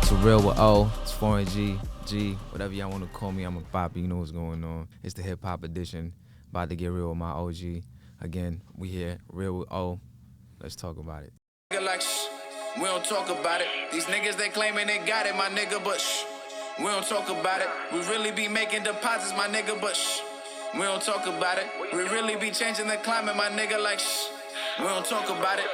to Real with O. It's Foreign G, whatever y'all want to call me. I'm a poppy. You know what's going on. It's the hip hop edition. About to get real with my OG. Again, we here, Real with O. Let's talk about it. Like, we don't talk about it. These niggas, they claiming they got it, my nigga, but we don't talk about it. We really be making deposits, my nigga, but we don't talk about it. We really be changing the climate, my nigga, like, we don't talk about it.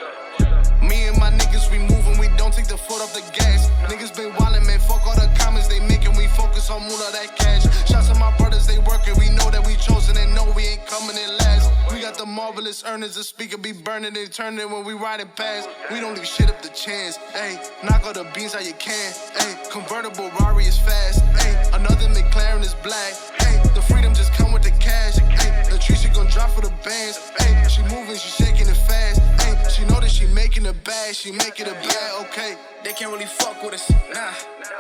Me and my niggas, we moving, we don't take the foot off the gas. Niggas been wildin', man, fuck all the comments they making. We focus on moolah that cash. Shots to my brothers, they working. We know that we chosen and know we ain't coming in last. We got the marvelous earners, the speaker be burning and turning when we riding past. We don't leave shit up to chance. Ayy, knock all the beans how you can. Ayy, convertible Rari is fast. Ayy, another McLaren is black. Ayy, the freedom just come with the cash. Ayy, the tree shit gon' drop for the bands. Ayy, she moving, she shaking it fast. Ayy, she know that she making it bad, she making it bad, okay. They can't really fuck with us, nah.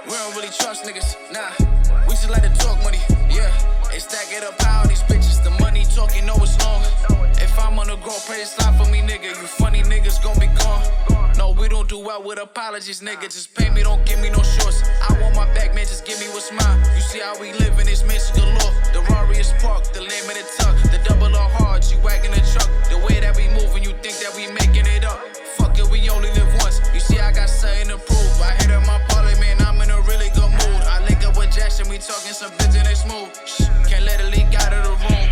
We don't really trust niggas, nah. We just like to talk money, yeah. They stack it up how these bitches, the money talking, know it's long. If I'm on the go, pray to slide for me, nigga. You funny niggas gon' be gone. No, we don't do well with apologies, nigga. Just pay me, don't give me no shorts. I want my back, man, just give me what's mine. You see how we live in this mission galore. The Rari is parked, the limited tuck. The double R hard, you wagging the truck. The way that we moving, you think that we making it up. Fuck it, we only live once. You see, I got something to prove. I hit up my parliament, I'm in a really good mood. I link up with Jackson, we talking some business move. Can't let it leak out of the room.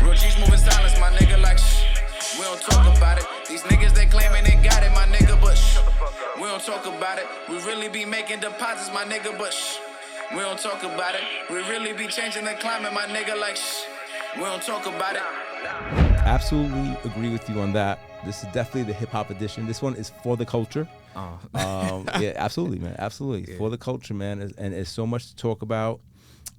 Real G's moving silence, my nigga, like we don't talk about it. These niggas, they claiming they got it, my nigga, but we don't talk about it. We really be making deposits, my nigga, but we don't talk about it. We really be changing the climate, my nigga, like we don't talk about it. Absolutely agree with you on that. This is definitely the hip hop edition. This one is for the culture. Yeah, absolutely, man. Absolutely. Yeah. For the culture, man. And it's so much to talk about.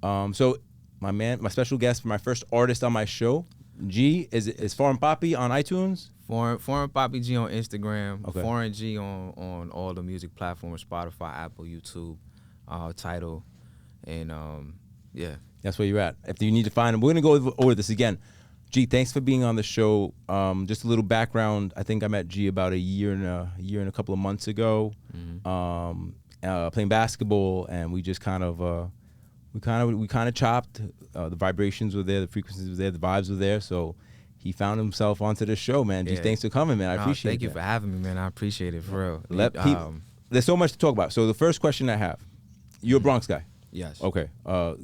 So my special guest for my first artist on my show, G, is Foreign Poppy on iTunes? Foreign Poppy G on Instagram. Okay. Foreign G on all the music platforms, Spotify, Apple, YouTube, Tidal, and yeah. That's where you're at. If you need to find him, we're gonna go over this again. G, thanks for being on the show. Just a little background. I think I met G about a year and a couple of months ago, playing basketball, and we just kind of chopped. The vibrations were there, the frequencies were there, the vibes were there. So he found himself onto the show, man. G, thanks for coming, man. I appreciate it. Thank you for having me, man. I appreciate it, for real. There's so much to talk about. So the first question I have, you're a Bronx guy. Yes. Okay.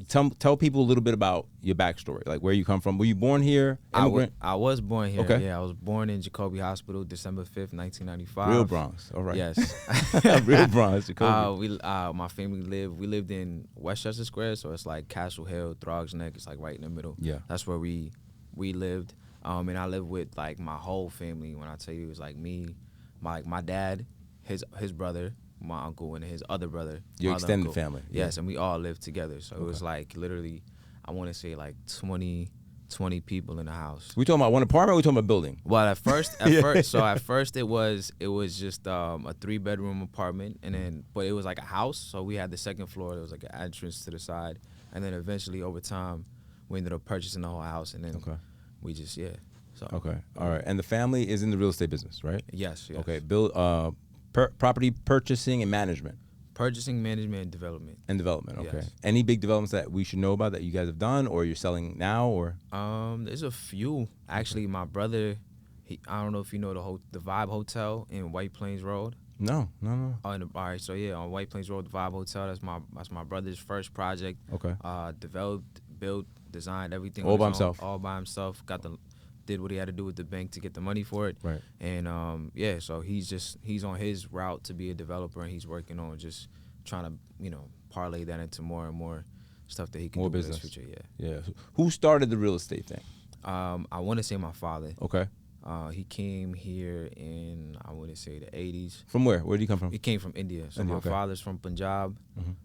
Tell people a little bit about your backstory, like where you come from. Were you born here? Immigrant? I was born here. Okay. Yeah, I was born in Jacoby Hospital, December 5th, 1995. Real Bronx. All right. Yes. Real Bronx, Jacoby. My family lived in Westchester Square, so it's like Castle Hill, Throgs Neck. It's like right in the middle. Yeah. That's where we lived. And I lived with like my whole family. When I tell you, it was like me, my dad, his brother, my uncle, and his other brother. Your extended uncle. family. Yes, and we all lived together. So it was like literally, I want to say like 20 people in the house. We talking about one apartment or we talking about building? Well, at first it was just a 3-bedroom apartment, and then but it was like a house. So we had the second floor. There was like an entrance to the side, and then eventually over time, we ended up purchasing the whole house, and then we just So okay, all right. And the family is in the real estate business, right? Yes. Okay, property purchasing and management. Purchasing, management, and development. And development, okay. Yes. Any big developments that we should know about that you guys have done or you're selling now, or? There's a few. Actually, my brother, I don't know if you know the Vibe Hotel in White Plains Road. No. All right, so yeah, on White Plains Road, the Vibe Hotel, that's my brother's first project. Okay. Developed, built, designed everything. All by himself. All by himself. Did what he had to do with the bank to get the money for it. Right. And so he's on his route to be a developer, and he's working on just trying to, parlay that into more and more stuff that he can more do business. in his future. Yeah. Who started the real estate thing? I want to say my father. Okay. He came here in, I want to say, the 80s. From where? Where did he come from? He came from India. So India, my father's from Punjab,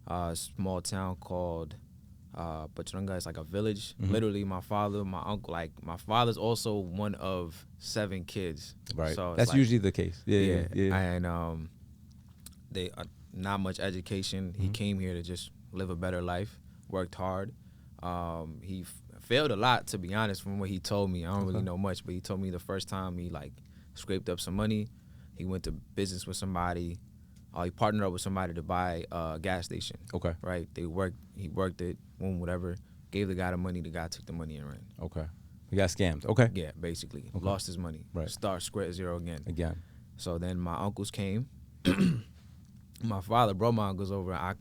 a small town called Pachranga. It's like a village. Literally, my father, my uncle, like my father's also one of 7 kids. Right. So that's like, usually the case. Yeah. And they not much education. He came here to just live a better life. Worked hard. He failed a lot, to be honest, from what he told me. I don't really know much, but he told me the first time he like scraped up some money, he went to business with somebody, he partnered up with somebody to buy a gas station. Okay. Right. He worked it, boom, whatever. Gave the guy the money. The guy took the money and ran. Okay. We got scammed. Okay. Yeah, basically. Okay. Lost his money. Right. Start square zero again. So then my uncles came. My father brought my uncles over. I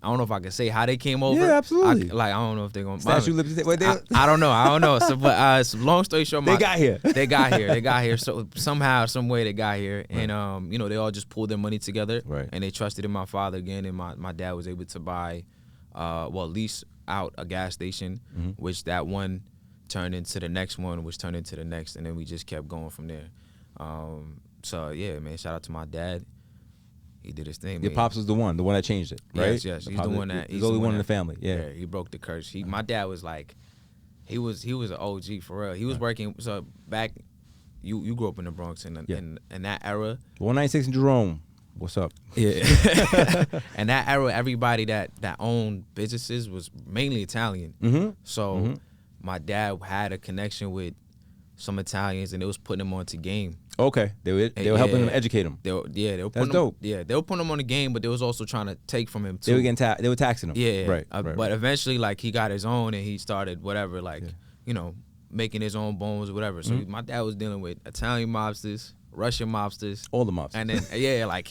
don't know if I can say how they came over. Yeah, absolutely. I don't know if they're gonna statue limitations. I don't know. So, but so long story short, They got here. They got here. So somehow, some way, they got here, right. And they all just pulled their money together, right. And they trusted in my father again, and my dad was able to buy, lease out a gas station, mm-hmm. which that one turned into the next one, which turned into the next, and then we just kept going from there. So yeah, man, shout out to my dad. He did his thing. Your pops was the one that changed it, right? Yes. He's the one that. He's the only one in the family. Yeah. He broke the curse. My dad was like, he was an OG for real. He was working. So back, you grew up in the Bronx in that era. 196 in Jerome. What's up? Yeah. And that era, everybody that owned businesses was mainly Italian. Mm-hmm. So mm-hmm. my dad had a connection with some Italians, and they was putting them onto game. Okay, they were helping them educate him. They were That's putting dope. They were putting him on the game, but they was also trying to take from him too. They were taxing him. Yeah, right. But eventually, like, he got his own, and he started whatever, like, making his own bones or whatever. So mm-hmm. my dad was dealing with Italian mobsters, Russian mobsters, all the mobsters, and then like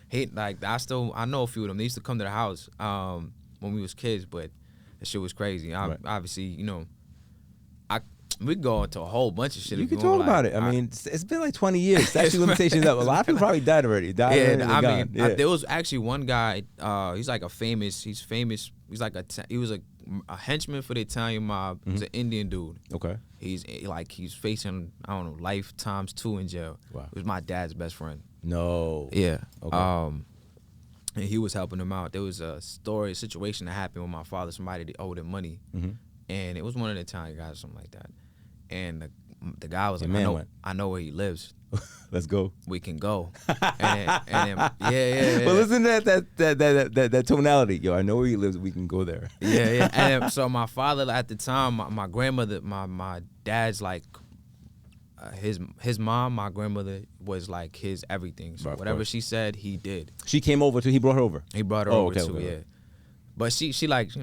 he like I know a few of them. They used to come to the house when we was kids, but that shit was crazy. Obviously, we go into a whole bunch of shit. You can talk about it. I mean, it's been like 20 years. Statute limitations up. A lot of people probably died already. There was actually one guy. He's like He's famous. He's like he was a henchman for the Italian mob. Mm-hmm. He's an Indian dude. Okay. He's facing life ×2 in jail. Wow. It was my dad's best friend. No. Yeah. Okay. And he was helping him out. There was a situation that happened with my father. Somebody owed him money, mm-hmm. and it was one of the Italian guys or something like that. And the guy was like, I know where he lives. Let's go. We can go. and yeah. Well, listen to that tonality. Yo, I know where he lives. We can go there. Yeah. And so my father at the time, my grandmother, my dad's like, his mom, my grandmother was like his everything. So whatever she said, he did. She came over too. He brought her over. He brought her over too. Okay. Yeah. But she liked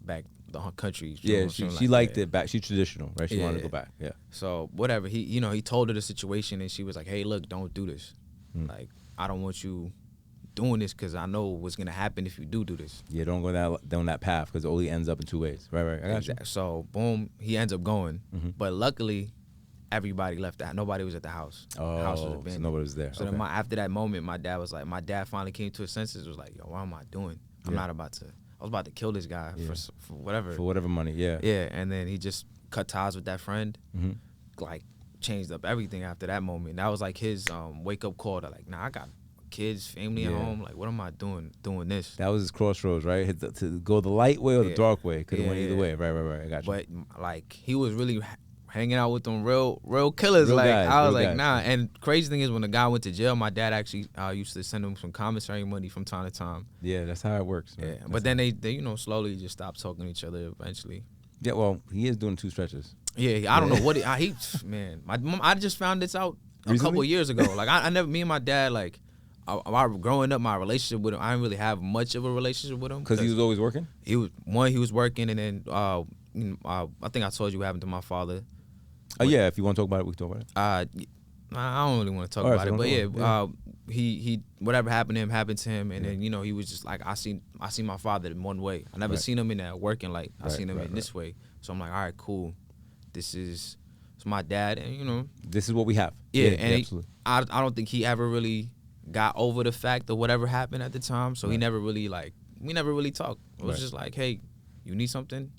back the country. She liked it back. She's traditional, right? She wanted to go back. Yeah. So whatever, he told her the situation, and she was like, "Hey, look, don't do this. Like, I don't want you doing this because I know what's gonna happen if you do this. Yeah, don't go down that path because it only ends up in two ways. Right. I got you. So boom, he ends up going, mm-hmm. but luckily, everybody left. Nobody was at the house. Oh, the house was abandoned. So nobody was there. So then after that moment, my dad finally came to his senses. Was like, yo, what am I doing? I was about to kill this guy for whatever. For whatever money, yeah. Yeah, and then he just cut ties with that friend, mm-hmm. like changed up everything after that moment. That was like his wake up call to like, nah, I got kids, family at home. Like, what am I doing this? That was his crossroads, right? To go the light way or the dark way. Could have went either way. Right. I got you. But like, he was really hanging out with them real killers. Real like guys, I was like, guys. nah. And crazy thing is, when the guy went to jail, my dad actually used to send him some commissary money from time to time. Yeah, that's how it works. Man. Yeah, but then they slowly just stopped talking to each other eventually. Yeah, well, he is doing 2 stretches. Yeah, I don't know what man. My mom, I just found this out a couple of years ago. Like I never, me and my dad, like, growing up, my relationship with him, I didn't really have much of a relationship with him because he was always working. He was working, and then I think I told you what happened to my father. Oh yeah, if you want to talk about it, we can talk about it. I don't really want to talk about it, but he whatever happened to him, and then he was just like, I seen my father in one way. I never seen him in that working light. I seen him in this way. So I'm like, all right, cool. This is my dad, and this is what we have. Yeah, and absolutely. I don't think he ever really got over the fact of whatever happened at the time. So he never really we never really talked. It was just like, hey, you need something?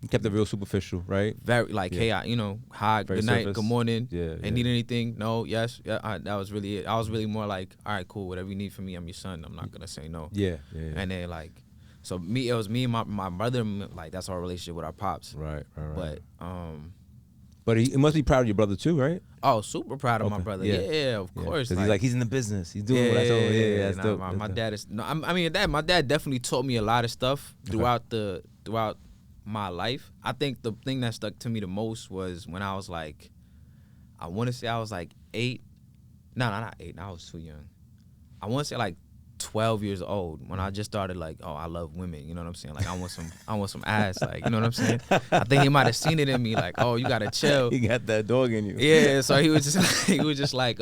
You kept it real superficial, right? Very hey, hi, very good night, surface. good morning. Yeah. Need anything? No, yes, yeah. That was really it. I was really more like, all right, cool. Whatever you need from me, I'm your son. I'm not gonna say no. Yeah. And then so it was me and my brother. Like, that's our relationship with our pops. Right. But he must be proud of your brother too, right? Oh, super proud of my brother. Yeah, of course. Because he's in the business. He's doing what I told him. Yeah, that's dope. My dad is. No, my dad definitely taught me a lot of stuff throughout my life. I think the thing that stuck to me the most was when I was like, I want to say I was like 8. No, not 8. I was too young. I want to say like 12 years old when I just started like, oh, I love women. You know what I'm saying? Like I want some ass. Like, you know what I'm saying? I think he might have seen it in me. Like, oh, you gotta chill. You got that dog in you. Yeah. So he was just like,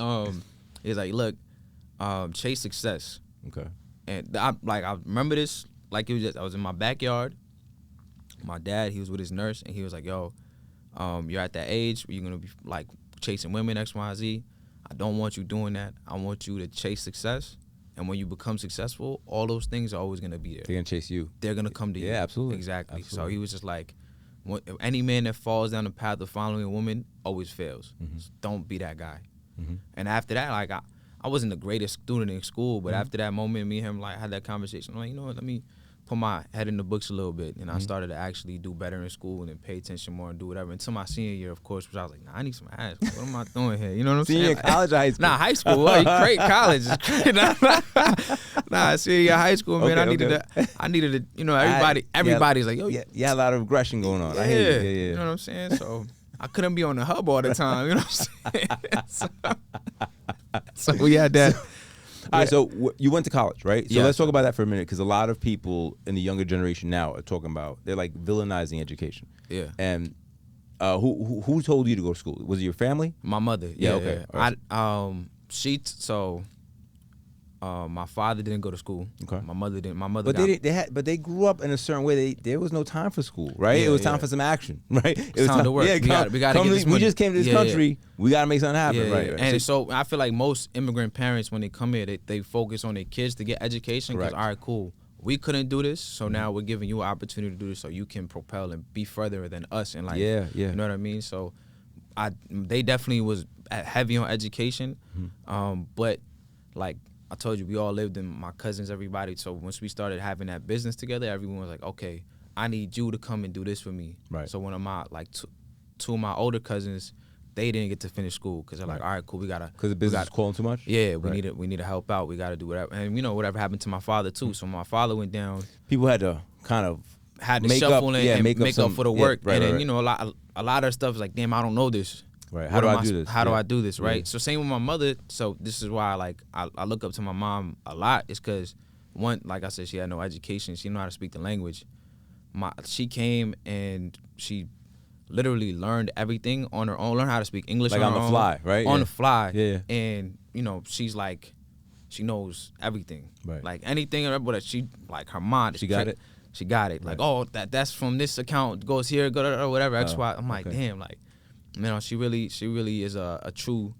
he's like, look, chase success. Okay. And I remember this like it was just I was in my backyard. My dad, he was with his nurse, and he was like, yo, you're at that age where you're gonna be like chasing women, X, Y, Z. I don't want you doing that. I want you to chase success. And when you become successful, all those things are always gonna be there. They're gonna chase you. They're gonna come to you. Yeah, absolutely. Exactly. Absolutely. So he was just like, any man that falls down the path of following a woman always fails. So don't be that guy. And after that, like I wasn't the greatest student in school, but after that moment, me and him like had that conversation. I'm like, you know what? Let me put my head in the books a little bit, and I started to actually do better in school and then pay attention more and do whatever. Until my senior year, of course, which I was like, nah, I need some ass. What am I doing here? You know what I'm Senior saying? college or high school? Nah, high school. Well, you great college. Nah, senior year high school, man. Okay, I needed to, you know, everybody's like, yo, yeah, you had a lot of aggression going on. yeah, I hear you. you know what I'm saying? So I couldn't be on the hub all the time. You know what I'm saying? so we had that. All right, so you went to college, right? So Yeah. let's talk about that for a minute, because a lot of people in the younger generation now are talking about, they're like villainizing education. Yeah. And who told you to go to school? Was it your family? My mother. Yeah, Yeah, okay. yeah. All right. My father didn't go to school. Okay. My mother didn't. My mother. But they grew up in a certain way. There was no time for school, right? Yeah, it was time yeah. for some action, right? It was time to work. Yeah, We gotta get this we money. just came to this Yeah, country. We gotta make something happen, Yeah, right? yeah. right. And so I feel like most immigrant parents, when they come here, they focus on their kids to get education. Because Correct. all right, cool, we couldn't do this, so now we're giving you an opportunity to do this, so you can propel and be further than us in life. Yeah, yeah. You know what I mean? So, they definitely was heavy on education, but like I told you, we all lived in my cousins, everybody. So once we started having that business together, everyone was like, okay, I need you to come and do this for me. Right. So one of my two of my older cousins, they didn't get to finish school because they're like, Right. all right, cool, we gotta. Because the business is calling too much? Yeah, we Right. need to help out. We gotta do whatever, and you know whatever happened to my father too. So my father went down, People had to kind of had to make shuffle up, and, yeah, and make up for the yeah, work, right, and then right. you know a lot of stuff is like, damn, I don't know this. Right. What How do am I do this? How do Yeah. I do this? Right. Yeah. So same with my mother. So this is why I look up to my mom a lot. Is because one, like I said, she had no education. She didn't know how to speak the language. She came and she literally learned everything on her own. Learned how to speak English Like on on her the own, fly, right? On Yeah. the fly. Yeah. And you know she's like, she knows everything. Right. Like anything, but she like her mind. She got it? She got it. Like, oh, that's from this account, goes here, go to whatever. X, Y. I'm like, okay. damn, like, you know, she really is a true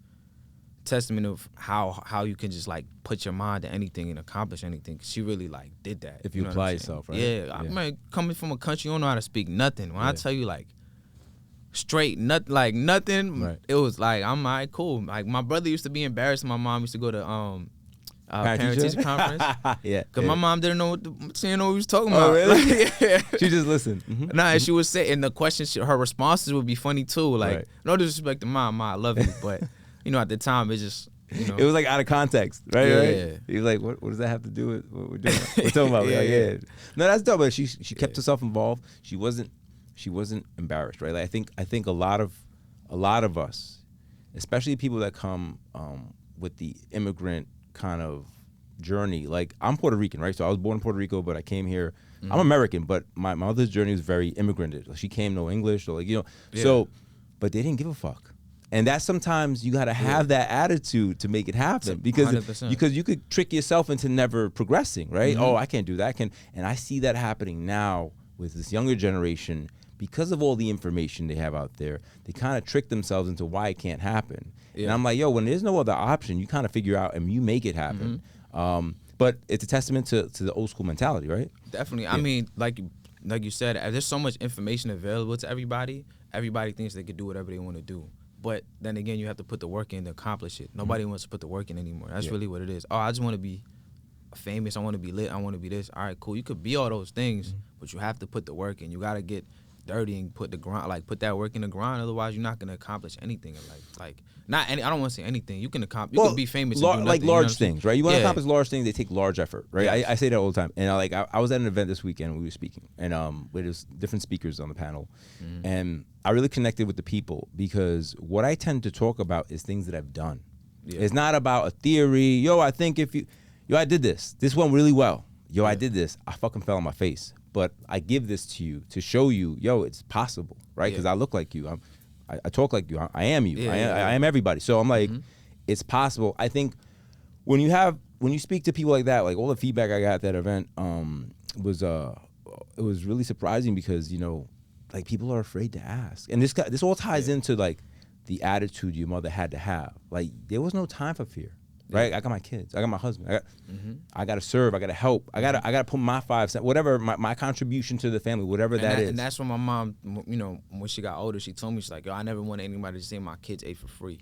testament of how you can just like put your mind to anything and accomplish anything. She really like did that. If you know what apply I'm saying? yourself, right? Yeah, Yeah. I mean, coming from a country you don't know how to speak nothing. When I Yeah. tell you like straight nothing, Right. it was like I'm all right, cool. Like my brother used to be embarrassed. My mom used to go to parent-teacher conference. Yeah. Cause yeah. my mom didn't know she didn't know what he was talking about. Oh, really? yeah. She just listened. Mhm. Nah, and she would say, and the questions, her responses would be funny too. Like, Right. no disrespect to mom, I love you, but you know, at the time, it just, you know, It was like out of context, right? Yeah. Right? He was like, what does that have to do with what we're doing? We're talking about, Yeah, like, yeah. yeah. No, that's dope. But she kept herself involved. She wasn't embarrassed, right? Like I think a lot of us, especially people that come with the immigrant kind of journey. Like I'm Puerto Rican, right? So I was born in Puerto Rico, but I came here. I'm American, but my mother's journey was very immigrant. Like, she came no English, so like Yeah. so, but they didn't give a fuck. And that's sometimes you got to have that attitude to make it happen, because 100%. you could trick yourself into never progressing, right? Oh, I can't do that. And I see that happening now with this younger generation because of all the information they have out there. They kind of trick themselves into why it can't happen. Yeah. And I'm like, yo, when there's no other option, you kind of figure out and you make it happen. But it's a testament to the old school mentality, right? definitely. I mean, like you said, there's so much information available to everybody. Everybody thinks they could do whatever they want to do. But then again, you have to put the work in to accomplish it. Nobody wants to put the work in anymore. That's really what it is. Oh, I just want to be famous. I want to be lit. I want to be this. All right, cool. You could be all those things, but you have to put the work in. You got to get dirty and put that work in the grind. Otherwise, you're not gonna accomplish anything in life. Like, not any. I don't want to say anything. You can accomplish. You can be famous. And do nothing, like you know what large I'm saying? things, right? You want to Yeah. accomplish large things. They take large effort, right? Yes. I say that all the time. And I was at an event this weekend. We were speaking, and with this different speakers on the panel, and I really connected with the people because what I tend to talk about is things that I've done. Yeah. It's not about a theory. Yo, I think if you. yo, I did this. This went really well. Yo, I did this. I fucking fell on my face. But I give this to you to show you, yo, it's possible, right? Because I look like you. I talk like you. I am you. I am everybody. So I'm like, it's possible. I think when you speak to people like that, like all the feedback I got at that event was it was really surprising because, you know, like people are afraid to ask. And this all ties into like the attitude your mother had to have. Like there was no time for fear. Right, I got my kids, I got my husband, I got to serve, I got to help, I got to put my 5 cents, whatever my contribution to the family, whatever that is. And that's when my mom, you know, when she got older, she told me, she's like, yo, I never wanted anybody to say my kids ate for free.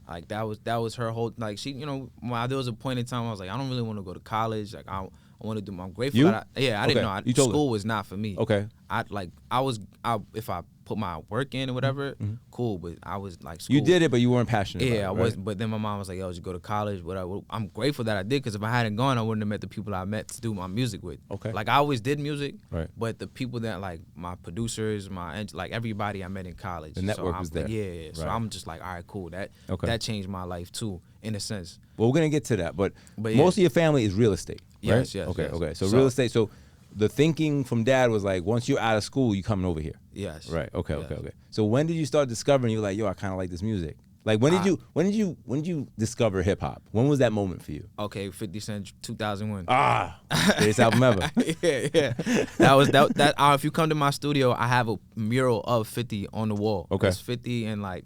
Like that was her whole, like she, you know, there was a point in time I was like, I don't really want to go to college, like I want to do. I'm grateful that I didn't know school was not for me. Okay, if I put my work in or whatever, cool. But I was like, school. You did it, but you weren't passionate. Yeah, I was. But then my mom was like, yo, just go to college. Whatever. I'm grateful that I did, because if I hadn't gone, I wouldn't have met the people I met to do my music with. Okay. Like I always did music. Right. But the people that like my producers, like everybody I met in college. The network was there. Yeah. Right. So I'm just like, all right, cool. That changed my life too, in a sense. Well, we're gonna get to that, but most of your family is real estate. Right? Yes. Okay. So real estate. So the thinking from dad was like, once you're out of school, you coming over here. Yes. Right. Okay. So when did you start discovering you were like, yo, I kind of like this music? Like when did you discover hip hop? When was that moment for you? Okay, 50 Cent, 2001. Greatest album ever. yeah. That. If you come to my studio, I have a mural of 50 on the wall. Okay. It's 50 and like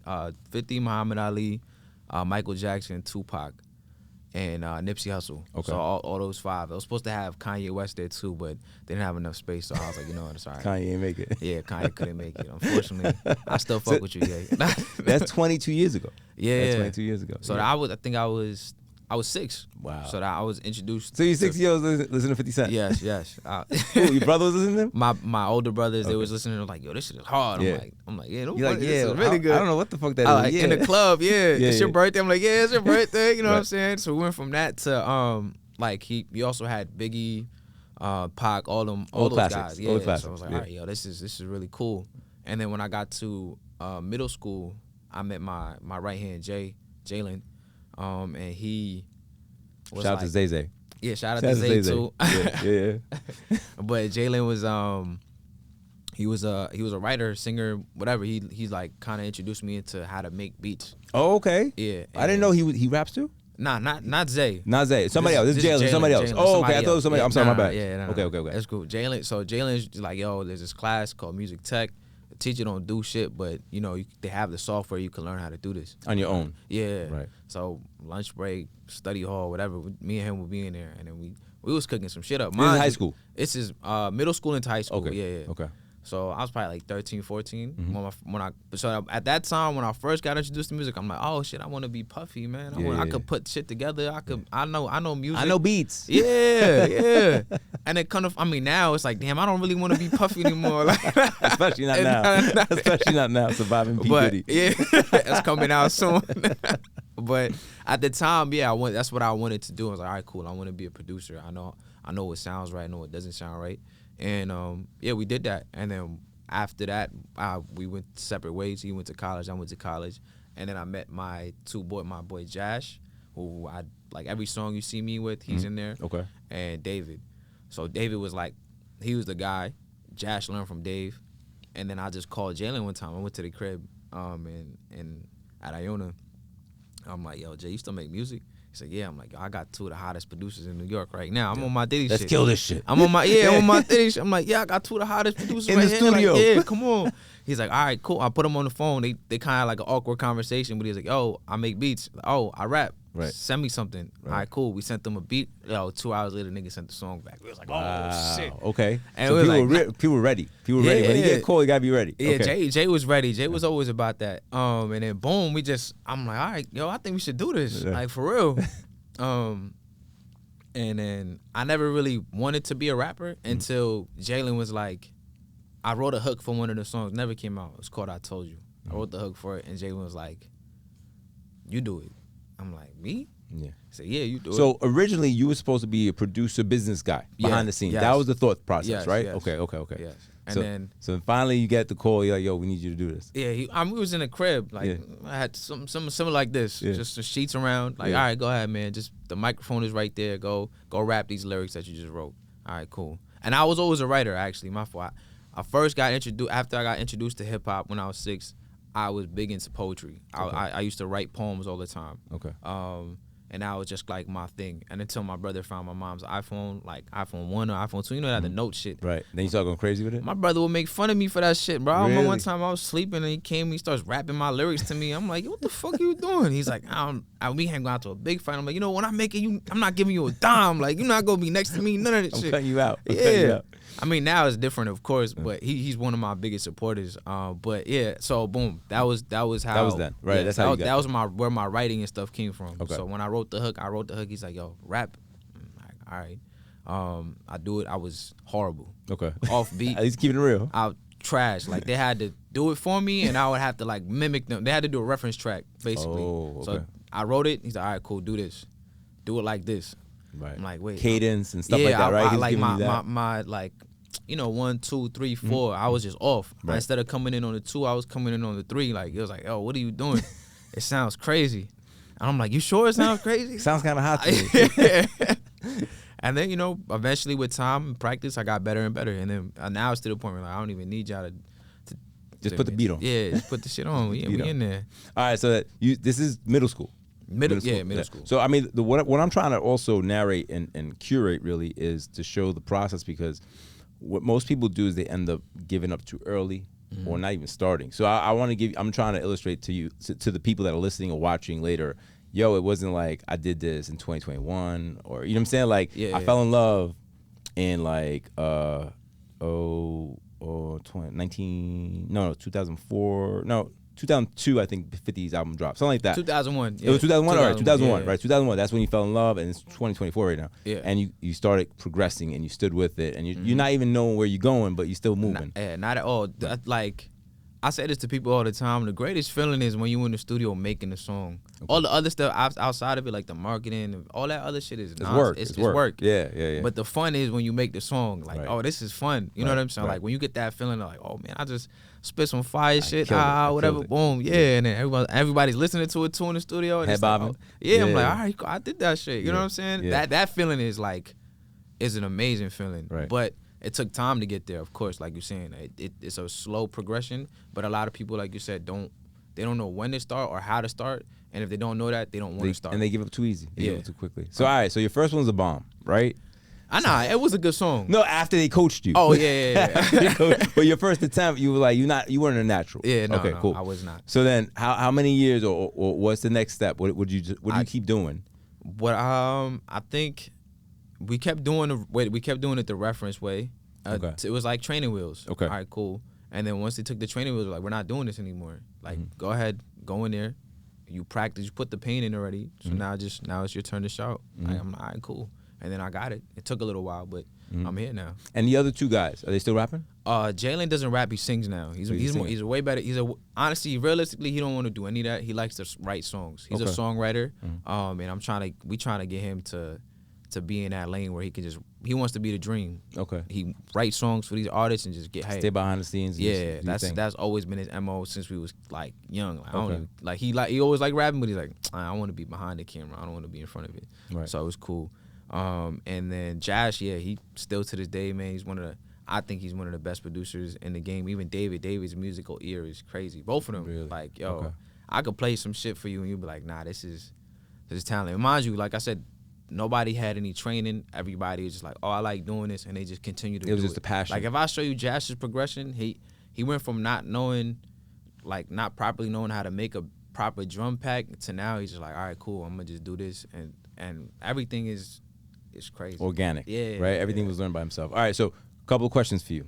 50 Muhammad Ali, Michael Jackson, Tupac, and Nipsey Hussle. Okay. So all those 5. I was supposed to have Kanye West there too, but they didn't have enough space, so I was like, you know what, it's all right. Kanye didn't make it. Yeah, Kanye couldn't make it. Unfortunately, I still fuck with you, yeah. That's 22 years ago. Yeah. That's 22 years ago. So I think I was 6. Wow. So that I was introduced. So you're 6 years listening to 50 Cent? Yes. Cool. Your brother was listening to him? My older brothers, they was listening to like, yo, this shit is hard. I'm like, yeah, you're like, this is really good. I don't know what the fuck that is. Like, in the club, it's your birthday. I'm like, yeah, it's your birthday. You know Right. what I'm saying? So we went from that to like we also had Biggie, Pac, all those classics. guys. Yeah. Old classics. So I was like, all right, yo, this is really cool. And then when I got to middle school, I met my right hand Jalen, and he. Shout out to Zay Zay. Yeah, shout out to Zay too. Yeah. But Jalen was he was a writer, singer, whatever. He's like kind of introduced me into how to make beats. Oh, okay. Yeah. I didn't know he raps too. Nah, not Zay. Not Zay. Somebody else. This is Jalen. Somebody else. Oh, okay. I thought it was somebody. I'm sorry, my bad. Yeah. Okay. That's cool. Jalen's like, yo, there's this class called Music Tech. The teacher don't do shit, but you know they have the software. You can learn how to do this on your own. Yeah. Right. So lunch break, study hall, whatever. Me and him would be in there, and then we was cooking some shit up. This is high school. This is middle school into high school. Okay. Yeah. Okay. So I was probably like 13, 14 so at that time when I first got introduced to music, I'm like, oh shit, I want to be Puffy, man. I could put shit together. I know music. I know beats. Yeah. And it kind of, now it's like, damn, I don't really want to be Puffy anymore. Like, especially not now. Especially not now. Surviving P. Diddy. Yeah, it's coming out soon. But at the time, that's what I wanted to do. I was like, all right, cool. I want to be a producer. I know what sounds right. I know what doesn't sound right. And we did that. And then after that, we went separate ways. He went to college. I went to college. And then I met my boy Josh, who I like every song you see me with, he's in there. Okay. And David. So David was like, he was the guy. Josh learned from Dave. And then I just called Jalen one time. I went to the crib and at Iona. I'm like, yo, Jay, you still make music? He said, yeah. I'm like, yo, I got 2 of the hottest producers in New York right now. I'm on my Diddy shit. Let's kill this shit. I'm on my Diddy shit. I'm like, yeah, I got 2 of the hottest producers in right the here. studio. Like, yeah, come on. He's like, all right, cool. I put him on the phone. They kind of like an awkward conversation, but he's like, yo, I make beats. Like, oh, I rap. Right. Send me something. Right. All right, cool. We sent them a beat. Yo, 2 hours later, nigga sent the song back. We was like, oh, shit. Okay. And so people were ready. People were ready. When you get a call, you got to be ready. Yeah, okay. Jay was ready. Jay was always about that. And then boom, I'm like, all right, yo, I think we should do this. Like, for real. And then I never really wanted to be a rapper until Jalen was like, I wrote a hook for one of the songs, never came out. It's called I Told You. I wrote the hook for it, and Jalen was like, you do it. I'm like, me? Yeah. He said, yeah, you do it. So originally you were supposed to be a producer, business guy behind the scenes. That was the thought process, right? Yes. Okay. Yes. And so finally you get the call. You're like, yo, we need you to do this. yeah, we was in a crib. Like I had some similar like this, just the sheets around. Like, all right, go ahead, man. Just the microphone is right there. Go rap these lyrics that you just wrote. All right, cool. And I was always a writer, actually. My fault. I first got introduced after I got introduced to hip hop when I was 6. I was big into poetry. I used to write poems all the time. Okay. And that was just like my thing. And until my brother found my mom's iPhone, like iPhone 1 or iPhone 2, you know that the note shit. Right. Then you start going crazy with it? My brother would make fun of me for that shit, bro. I Really? remember one time I was sleeping and he came and he starts rapping my lyrics to me. I'm like, what the fuck you doing? He's like, we ain't going out to a big fight. I'm like, when I'm making you, I'm not giving you a dime. Like, you're not going to be next to me, none of that shit. I'm cutting you out. Yeah. I mean, now it's different, of course, but he's one of my biggest supporters. But yeah, so boom, that was how. That was then, right? Yeah, that's how you got that was where my writing and stuff came from. Okay. So when I wrote the hook, he's like, yo, rap. I'm like, all right. I do it. I was horrible. Okay. Off beat. At least keeping it real. I trash. Like they had to do it for me, and I would have to like mimic them. They had to do a reference track basically. Oh, okay. So I wrote it. He's like, all right, cool, do this, do it like this. Right. I'm like, wait, cadence and stuff like that, right? I He's like giving you that. my like, 1, 2, 3, 4. I was just off. Right. Instead of coming in on the 2, I was coming in on the 3. Like it was like, oh, what are you doing? It sounds crazy. And I'm like, you sure it sounds crazy? Sounds kind of hot to me. And then eventually with time and practice, I got better and better. And then now it's to the point where like, I don't even need y'all to just put the beat on. Yeah, just put the shit on. We in there. All right, so this is middle school. Middle school. So I mean, what I'm trying to also narrate and curate really is to show the process, because what most people do is they end up giving up too early or not even starting. So I'm trying to illustrate to you, to the people that are listening or watching later, yo, it wasn't like I did this in 2021 or, you know what I'm saying? Like I fell in love in like 2002, I think 50's album dropped. Something like that. 2001. Yeah. It was 2001? All right, 2001, yeah. right? 2001, that's when you fell in love, and it's 2024 right now. Yeah. And you started progressing, and you stood with it, and you're not even knowing where you're going, but you're still moving. Not at all. Like, I say this to people all the time. The greatest feeling is when you in the studio making the song. Okay. All the other stuff outside of it, like the marketing, all that other shit is work. It's work. Yeah. But the fun is when you make the song. Like, oh, this is fun. You know what I'm saying? Right. Like, when you get that feeling, like, oh, man, I just spit some fire shit, whatever, boom, yeah. And then everybody's listening to it too in the studio. And head bobbing. Like, yeah, I'm like, all right, I did that shit. You know what I'm saying? Yeah. That feeling is like, is an amazing feeling. Right. But it took time to get there, of course, like you're saying. It's a slow progression, but a lot of people, like you said, don't know when to start or how to start. And if they don't know that, they don't want to start. And they give up too easy. They give up too quickly. So, all right, so your first one's a bomb, right? It was a good song. No, after they coached you. Oh, yeah. But your first attempt, you were like, you weren't a natural. Yeah, no, okay, cool. I was not. So then, how many years or what's the next step? What do you keep doing? What I think we kept doing it the reference way. Okay. It was like training wheels. Okay. All right, cool. And then once they took the training wheels, like, we're not doing this anymore. Like, go ahead, go in there. You practice, you put the pain in already. So now it's your turn to shout. Like, I'm like, all right, cool. And then I got it. It took a little while, but I'm here now. And the other two guys, are they still rapping? Jalen doesn't rap. He sings now. He's a way better. Honestly, realistically, he don't want to do any of that. He likes to write songs. He's a songwriter. And we trying to get him to be in that lane where he wants to be the dream. Okay. He writes songs for these artists and just get hyped. Stay behind the scenes. Yeah, that's always been his MO since we was like young. Like, he always liked rapping, but he's like, I want to be behind the camera. I don't want to be in front of it. Right. So it was cool. And then Josh, he still to this day, man, I think he's one of the best producers in the game. Even David's musical ear is crazy. Both of them, really? Like, yo, I could play some shit for you and you'd be like, nah, this is talent. And mind you, like I said, nobody had any training. Everybody was just like, oh, I like doing this, and they just continue to do it. It was just a passion. Like, if I show you Josh's progression, he went from not properly knowing how to make a proper drum pack to now he's just like, all right, cool, I'm gonna just do this, and everything is crazy. Organic. Yeah. Right? Everything was learned by himself. All right, so a couple of questions for you.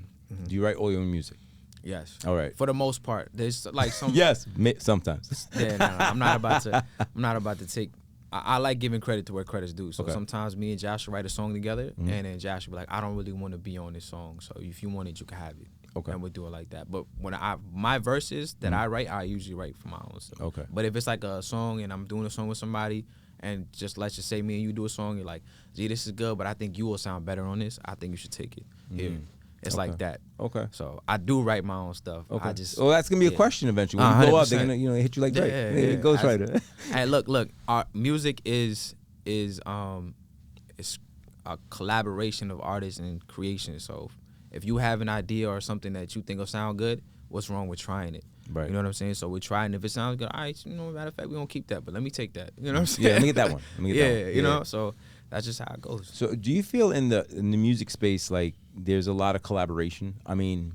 Do you write all your own music? Yes. All right. For the most part. There's like some Yes, sometimes. Yeah, no, I'm not about to take I like giving credit to where credit's due. So sometimes me and Josh will write a song together, and then Josh will be like, I don't really want to be on this song, so if you want it, you can have it. Okay. And we'll do it like that. But when my verses that I write, I usually write for my own stuff. Okay. But if it's like a song and I'm doing a song with somebody, and let's just say me and you do a song, you're like, gee, this is good, but I think you will sound better on this. I think you should take it. Here. It's like that. Okay. So I do write my own stuff. Okay. I just Well, that's gonna be a question eventually. When you blow up, they're 100%. gonna hit you like Drake. Yeah, It goes right. Hey, look. Our music is it's a collaboration of artists and creation. So if you have an idea or something that you think will sound good, what's wrong with trying it? Right. You know what I'm saying? So we're trying. If it sounds good, all right. Matter of fact, we gonna keep that. But let me take that. You know what I'm saying? Yeah, let me get that one. You know. So that's just how it goes. So do you feel in the music space like there's a lot of collaboration? I mean,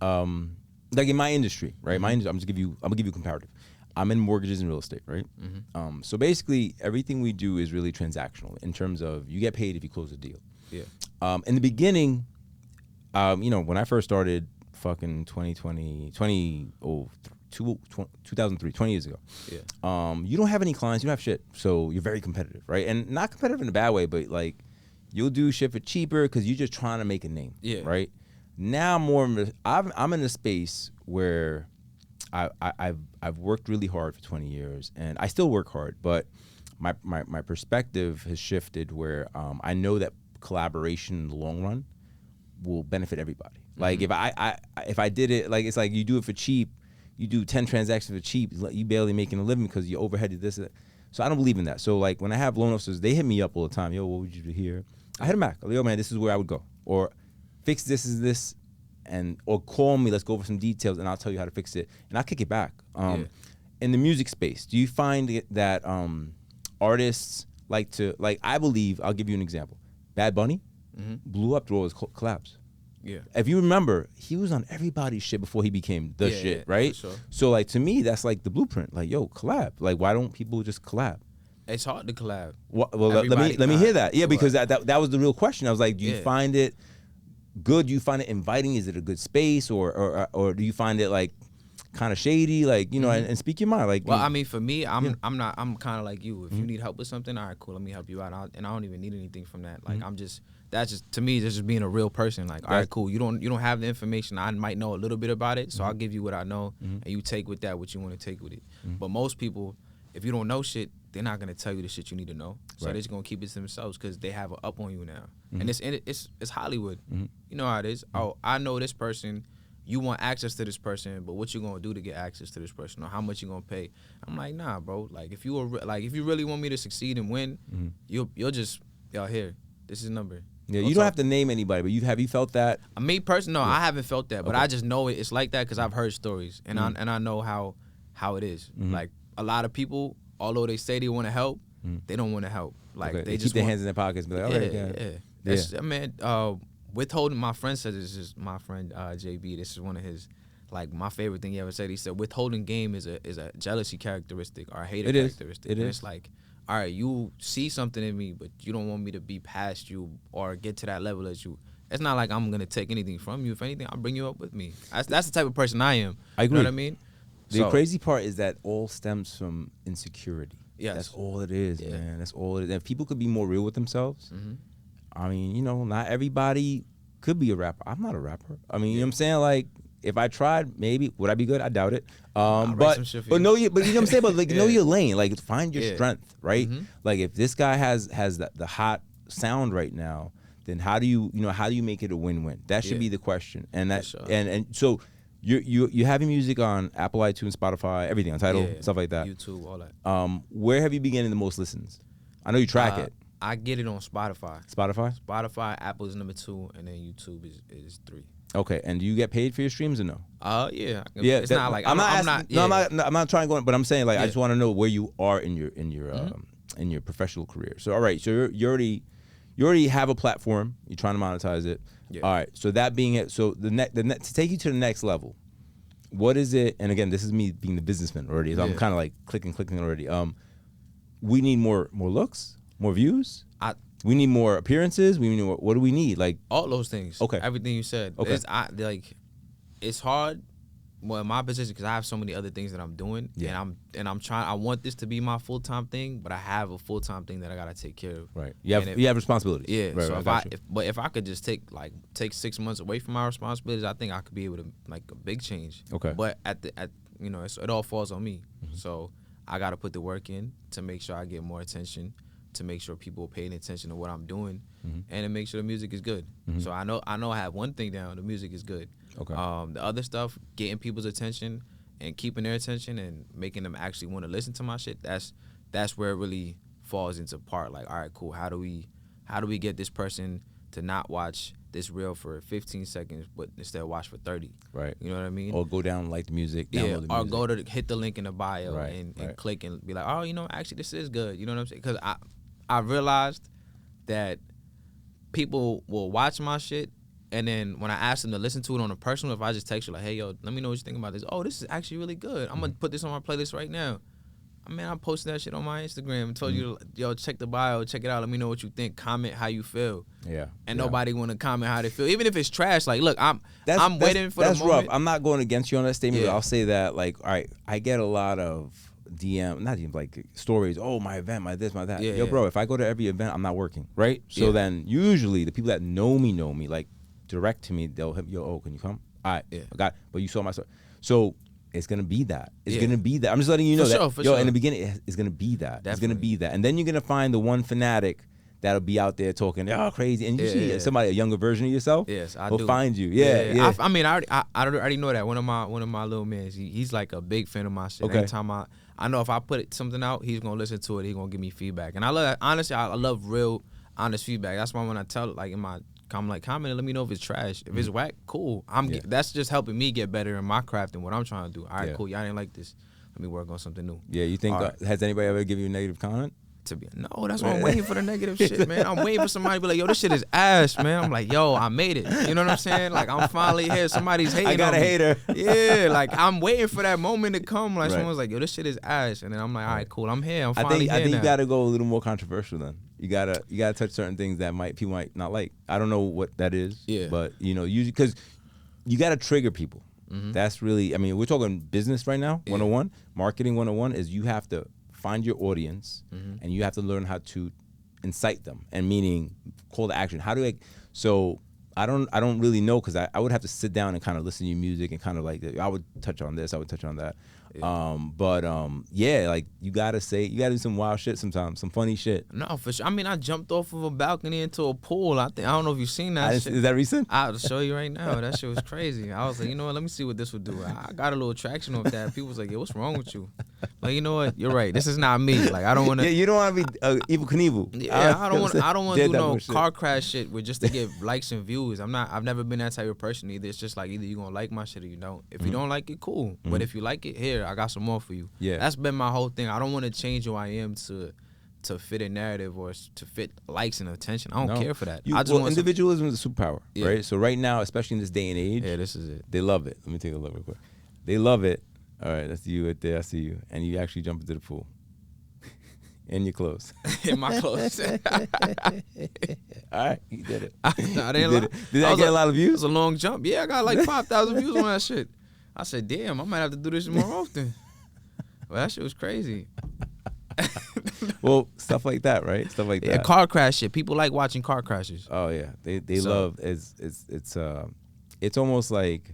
like in my industry, right? Mm-hmm. I'm gonna give you comparative. I'm in mortgages and real estate, right? Mm-hmm. So basically everything we do is really transactional in terms of you get paid if you close a deal. Yeah. In the beginning, when I first started fucking 2003, 20 years ago. Yeah. You don't have any clients, you don't have shit, so you're very competitive, right? And not competitive in a bad way, but like you'll do shit for cheaper because you're just trying to make a name, right? Now I'm in a space where I've worked really hard for 20 years, and I still work hard, but my perspective has shifted where I know that collaboration in the long run will benefit everybody. Like if I did it, like it's like you do it for cheap, you do 10 transactions for cheap, you barely making a living because you overheaded this. So I don't believe in that. So like when I have loan officers, they hit me up all the time. Yo, what would you do here? I hit them back. Yo, man, this is where I would go. Or fix this is this, or call me. Let's go over some details, and I'll tell you how to fix it, and I'll kick it back. In the music space, do you find that artists like to I believe I'll give you an example. Bad Bunny blew up through all his collabs. Yeah. If you remember, he was on everybody's shit before he became the shit, right? For sure. So like to me, that's like the blueprint. Like, yo, collab. Like, why don't people just collab? It's hard to collab. Well, let me hear that. Yeah, because that was the real question. I was like, do you find it good? Do you find it inviting? Is it a good space, or do you find it like kind of shady? Like, and speak your mind. Like, well, I mean, for me, I'm kind of like you. If you need help with something, all right, cool, let me help you out. And I don't even need anything from that. Like, that's just to me, that's just being a real person. Like, all right, cool, you don't have the information. I might know a little bit about it, so I'll give you what I know, and you take with that what you want to take with it. But most people, if you don't know shit, they're not gonna tell you the shit you need to know. So they're just gonna keep it to themselves because they have an up on you now. And it's Hollywood. You know how it is. Oh, I know this person. You want access to this person, but what you gonna do to get access to this person, or how much you gonna pay? I'm like, nah, bro. Like, if you really want me to succeed and win, you'll just here. This is the number. Yeah, you don't have to name anybody, but have you felt that? Me personally, no, I haven't felt that, but I just know it's like that because I've heard stories, and I know how it is. Like, a lot of people, although they say they want to help, they don't want to help. Like, they just keep their hands in their pockets, and be like, all right, I mean, withholding. My friend said this is my friend JB. This is one of his, like, my favorite thing he ever said. He said withholding game is a jealousy characteristic or a hater characteristic. It is. It's like, all right, you see something in me, but you don't want me to be past you or get to that level as you. It's not like I'm gonna take anything from you. If anything, I'll bring you up with me. That's the type of person I am. I agree. You know what I mean? The crazy part is that all stems from insecurity. Yes. That's all it is, man. That's all it is. If people could be more real with themselves, I mean, not everybody could be a rapper. I'm not a rapper. I mean, you know what I'm saying? Like, if I tried, maybe would I be good? I doubt it. But you know what I'm saying? But like, know your lane. Like, find your strength, right? Like, if this guy has the hot sound right now, then how do you make it a win-win? That should be the question. And that and so you have your music on Apple, iTunes, Spotify, everything on Tidal, stuff like that. YouTube, all that. Where have you been getting the most listens? I know you track it. I get it on Spotify. Spotify, Apple is number 2, and then YouTube is 3. Okay, and do you get paid for your streams or no? Yeah. It's not like I'm not trying to go, but I'm saying, like, I just want to know where you are in your professional career. So all right, so you already have a platform. You're trying to monetize it. Yeah. All right. So that being it, so to take you to the next level, what is it? And again, this is me being the businessman already. So I'm kind of like clicking already. We need more looks, more views. We need more appearances. We need more. What do we need? Like all those things. Okay. Everything you said. Okay. It's hard. Well, in my position, because I have so many other things that I'm doing, and I'm trying. I want this to be my full-time thing, but I have a full-time thing that I gotta take care of. Right. You have responsibilities. Yeah. Right, So if I could just take 6 months away from my responsibilities, I think I could be able to make a big change. Okay. But it all falls on me. So I gotta put the work in to make sure I get more attention, to make sure people are paying attention to what I'm doing, Mm-hmm. and to make sure the music is good. So I know I have one thing down: the music is good. Okay. The other stuff, getting people's attention and keeping their attention and making them actually want to listen to my shit. That's where it really falls into part. Like, all right, cool. How do we get this person to not watch this reel for 15 seconds, but instead watch for 30? Right. You know what I mean? Or go down, like the music, Yeah, download the or music. go to hit the link in the bio Right, and right. click and be like, oh, actually this is good. You know what I'm saying? Because I realized that people will watch my shit, and then when I ask them to listen to it on a personal, if I just text you like, hey, yo, let me know what you think about this. Oh, this is actually really good. I'm going to put this on my playlist right now. I mean, I posted that shit on my Instagram and told you, yo, check the bio, check it out. Let me know what you think. Comment how you feel. Yeah. And yeah. nobody want to comment how they feel. Even if it's trash, like, look, I'm That's waiting for the that's moment. rough. I'm not going against you on that statement, but Yeah. I'll say that, like, all right, I get a lot of not even like stories. Oh, my event, my this, my that. Yeah, Yo, yeah. bro, if I go to every event, I'm not working, right? So Yeah. then usually the people that know me, like, direct to me, they'll hit, yo, oh, can you come? All right, Yeah. I got it. But you saw my story. So it's gonna be that. It's Yeah. gonna be that. I'm just letting you know For that. sure, for yo, in sure. the beginning, it's gonna be that. It's gonna Definitely. be that. And then you're gonna find the one fanatic that'll be out there talking, oh, crazy. And you Yeah, see yeah. somebody, a younger version of yourself, Yes, I will do. find you. Yeah. I mean, I already know that. One of my little mans, he's like a big fan of my shit. Okay. Anytime I know if I put something out, he's gonna listen to it. He's gonna give me feedback. And I love that. Honestly, I love real, honest feedback. That's why when I tell, like, in my comment, let me know if it's trash. If it's whack, cool. Yeah. That's just helping me get better in my craft and what I'm trying to do. All right, Yeah. cool. Y'all didn't like this. Let me work on something new. Yeah, you think, All right. has anybody ever given you a negative comment? No, that's why I'm waiting for the negative shit, man. I'm waiting for somebody to be like, yo, this shit is ass, man. I'm like, yo, I made it. You know what I'm saying? Like, I'm finally here. Somebody's hating I got on a me. hater. Yeah, like, I'm waiting for that moment to come. Like, Right. someone's like, yo, this shit is ass. And then I'm like, all right, cool. I'm here. I'm I finally think here you now. gotta go a little more controversial then. You gotta touch certain things that people might not like. I don't know what that is. Yeah. But usually because you gotta trigger people. Mm-hmm. That's really, I mean, we're talking business right now. Yeah. 101, marketing 101 is you have to find your audience Mm-hmm. and you have to learn how to incite them, and meaning call to action. How do I? So I don't really know, because I would have to sit down and kind of listen to your music and kind of like, I would touch on this, I would touch on that. Yeah, like you gotta do some wild shit sometimes, some funny shit. No, for sure. I mean, I jumped off of a balcony into a pool. I don't know if you've seen that shit. Is that recent? I'll show you right now. That shit was crazy. I was like, you know what? Let me see what this would do. I got a little traction off that. People was like, yo, what's wrong with you? Like, you know what? You're right. This is not me. Like, I don't want to. Yeah, you don't want to be Evil Knievel. Yeah, I don't want to do no shit. car crash shit with just to get likes and views. I've never been that type of person either. It's just like, either you gonna like my shit or you don't. If you don't like it, cool. But if you like it, here, I got some more for you. Yeah. That's been my whole thing. I don't want to change who I am to fit a narrative or to fit likes and attention. I don't care for that. I just want individualism is a superpower, Yeah. right? So right now, especially in this day and age, Yeah, this is it. they love it. Let me take a look real quick. They love it. All right, that's you right there. I see you. And you actually jump into the pool. In your clothes. In my clothes. All right, you did it. I didn't You lie. did it. Did that get a lot of It views? was a long jump. Yeah, I got like 5,000 views on that shit. I said, damn, I might have to do this more often. Well, that shit was crazy. Well, stuff like that, right? Stuff like Yeah, that. car crash shit. People like watching car crashes. Oh yeah, they So- love. It's almost like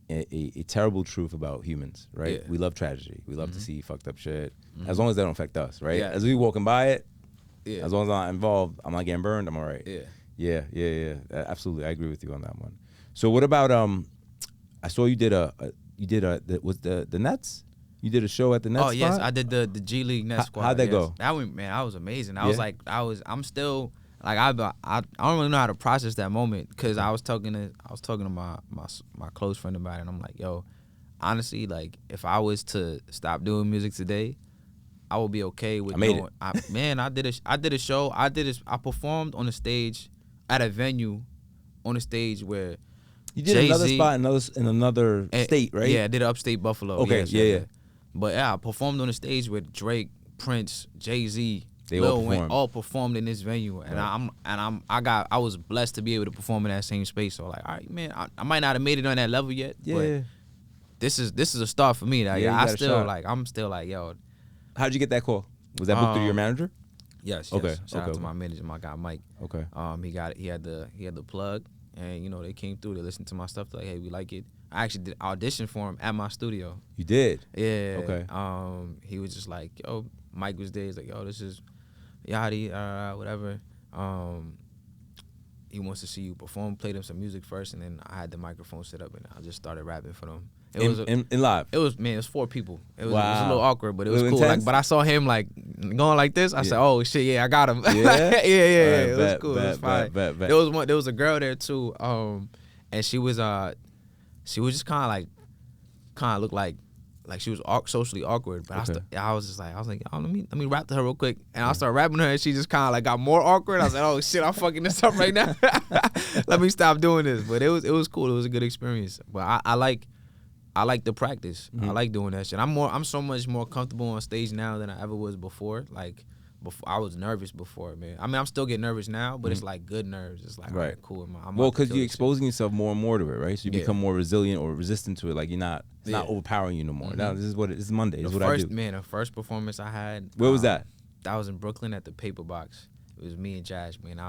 a terrible truth about humans, right? Yeah. We love tragedy. We love to see fucked up shit, Mm-hmm. as long as they don't affect us, right? Yeah. As we walking by it, Yeah. as long as I'm not involved, I'm not getting burned. I'm all right. Yeah. Yeah. Absolutely, I agree with you on that one. So what about I saw you did was the Nets? You did a show at the Nets. Oh yes, spot? I did the G League Nets squad. how'd that yes. go? That went, man, that was amazing. Yeah? I'm still like I don't really know how to process that moment, because I was talking to my close friend about it, and I'm like, yo, honestly, like if I was to stop doing music today, I would be okay with I made doing, I did a show. I performed on a stage at a venue on a stage where You did Jay-Z, another spot in another state, right? Yeah, I did upstate Buffalo. Okay, yes, yeah. But yeah, I performed on the stage with Drake, Prince, Jay-Z, They Lil all Wayne, performed. all performed in this venue, and I was blessed to be able to perform in that same space. So like, all right, man, I might not have made it on that level yet, Yeah. but this is a start for me. Like, Yeah, you I got a still shot. like, I'm still like, yo, How'd you get that call? Was that booked through your manager? yes. Okay, Shout out okay, to my manager, my guy Mike. Okay. He had the plug, and they came through. They listened to my stuff. They're like, hey, we like it. I actually did audition for him at my studio. You did. Yeah. Okay. He was just like, yo, Mike was there. He's like, yo, Yachty, whatever. He wants to see you perform. Played him some music first, and then I had the microphone set up, and I just started rapping for them. It was in live. It was 4 people. It was, Wow. it was a little awkward, but it was Little cool. Like, intense? but I saw him like going like this. I said, "Oh shit, yeah, I got him." Yeah? yeah. It was bet, cool. It was fine. bet. There was a girl there too, and she was just kind of looked like she was socially awkward. But Okay. I was like, oh, let me rap to her real quick, and I started rapping to her, and she just kind of like got more awkward. I was like, oh shit, I'm fucking this up right now. Let me stop doing this. But it was cool. It was a good experience. But I like the practice. I like doing that shit. I'm so much more comfortable on stage now than I ever was before. Like before, I was nervous before, man. I mean, I'm still getting nervous now, but it's like good nerves. It's like, all right, cool. Well, because you're exposing yourself more and more to it, right? So you become more resilient or resistant to it. Like it's not overpowering you no more. Now this is Monday. This is what I do. Man, the first performance I had. Where was that? That was in Brooklyn at the Paper Box. It was me and Josh, man.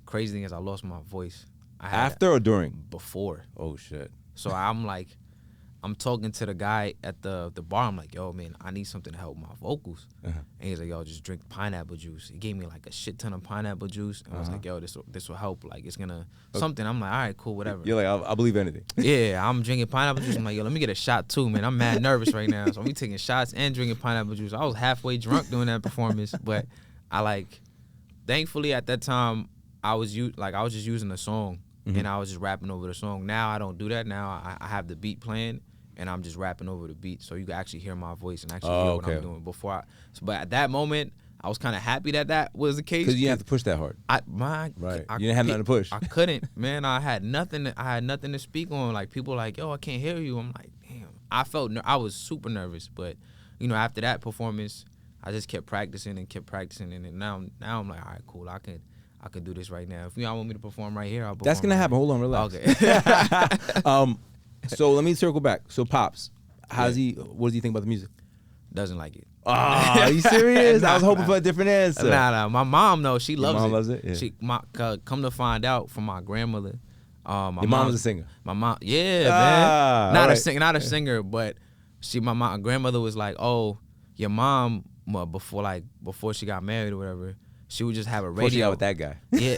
Crazy thing is I lost my voice. After or during? Before. Oh shit. So I'm talking to the guy at the bar. I'm like, yo, man, I need something to help my vocals. And he's like, yo, just drink pineapple juice. He gave me like a shit ton of pineapple juice. And I was like, yo, this will help. Like, it's gonna something. I'm like, all right, cool, whatever. You're like, I'll believe anything. Yeah, I'm drinking pineapple juice. I'm like, yo, let me get a shot too, man. I'm mad nervous right now. So we taking shots and drinking pineapple juice. I was halfway drunk doing that performance, but thankfully at that time, I was just using a song. And I was just rapping over the song. Now I don't do that. Now I have the beat playing, and I'm just rapping over the beat, so you can actually hear my voice and actually hear what I'm doing. But at that moment, I was kind of happy that was the case. Because you didn't have to push that hard. You didn't have nothing to push. I couldn't, man. I had nothing to speak on. Like, people like, yo, I can't hear you. I'm like, damn. I was super nervous, but after that performance, I just kept practicing, and now I'm like, all right, cool. I could do this right now. If y'all want me to perform right here, I'll perform. That's gonna happen. Hold on, relax. Okay. So let me circle back. So Pops, what does he think about the music? Doesn't like it. Oh, are you serious? I was hoping for a different answer. Nah. My mom though, she loves it. Your mom loves it? Yeah. Come to find out from my grandmother. Your mom was a singer. My mom, man. Not a singer, but my grandmother was like, oh, your mom, before she got married or whatever, she would just have a radio. Before she got with that guy. Yeah.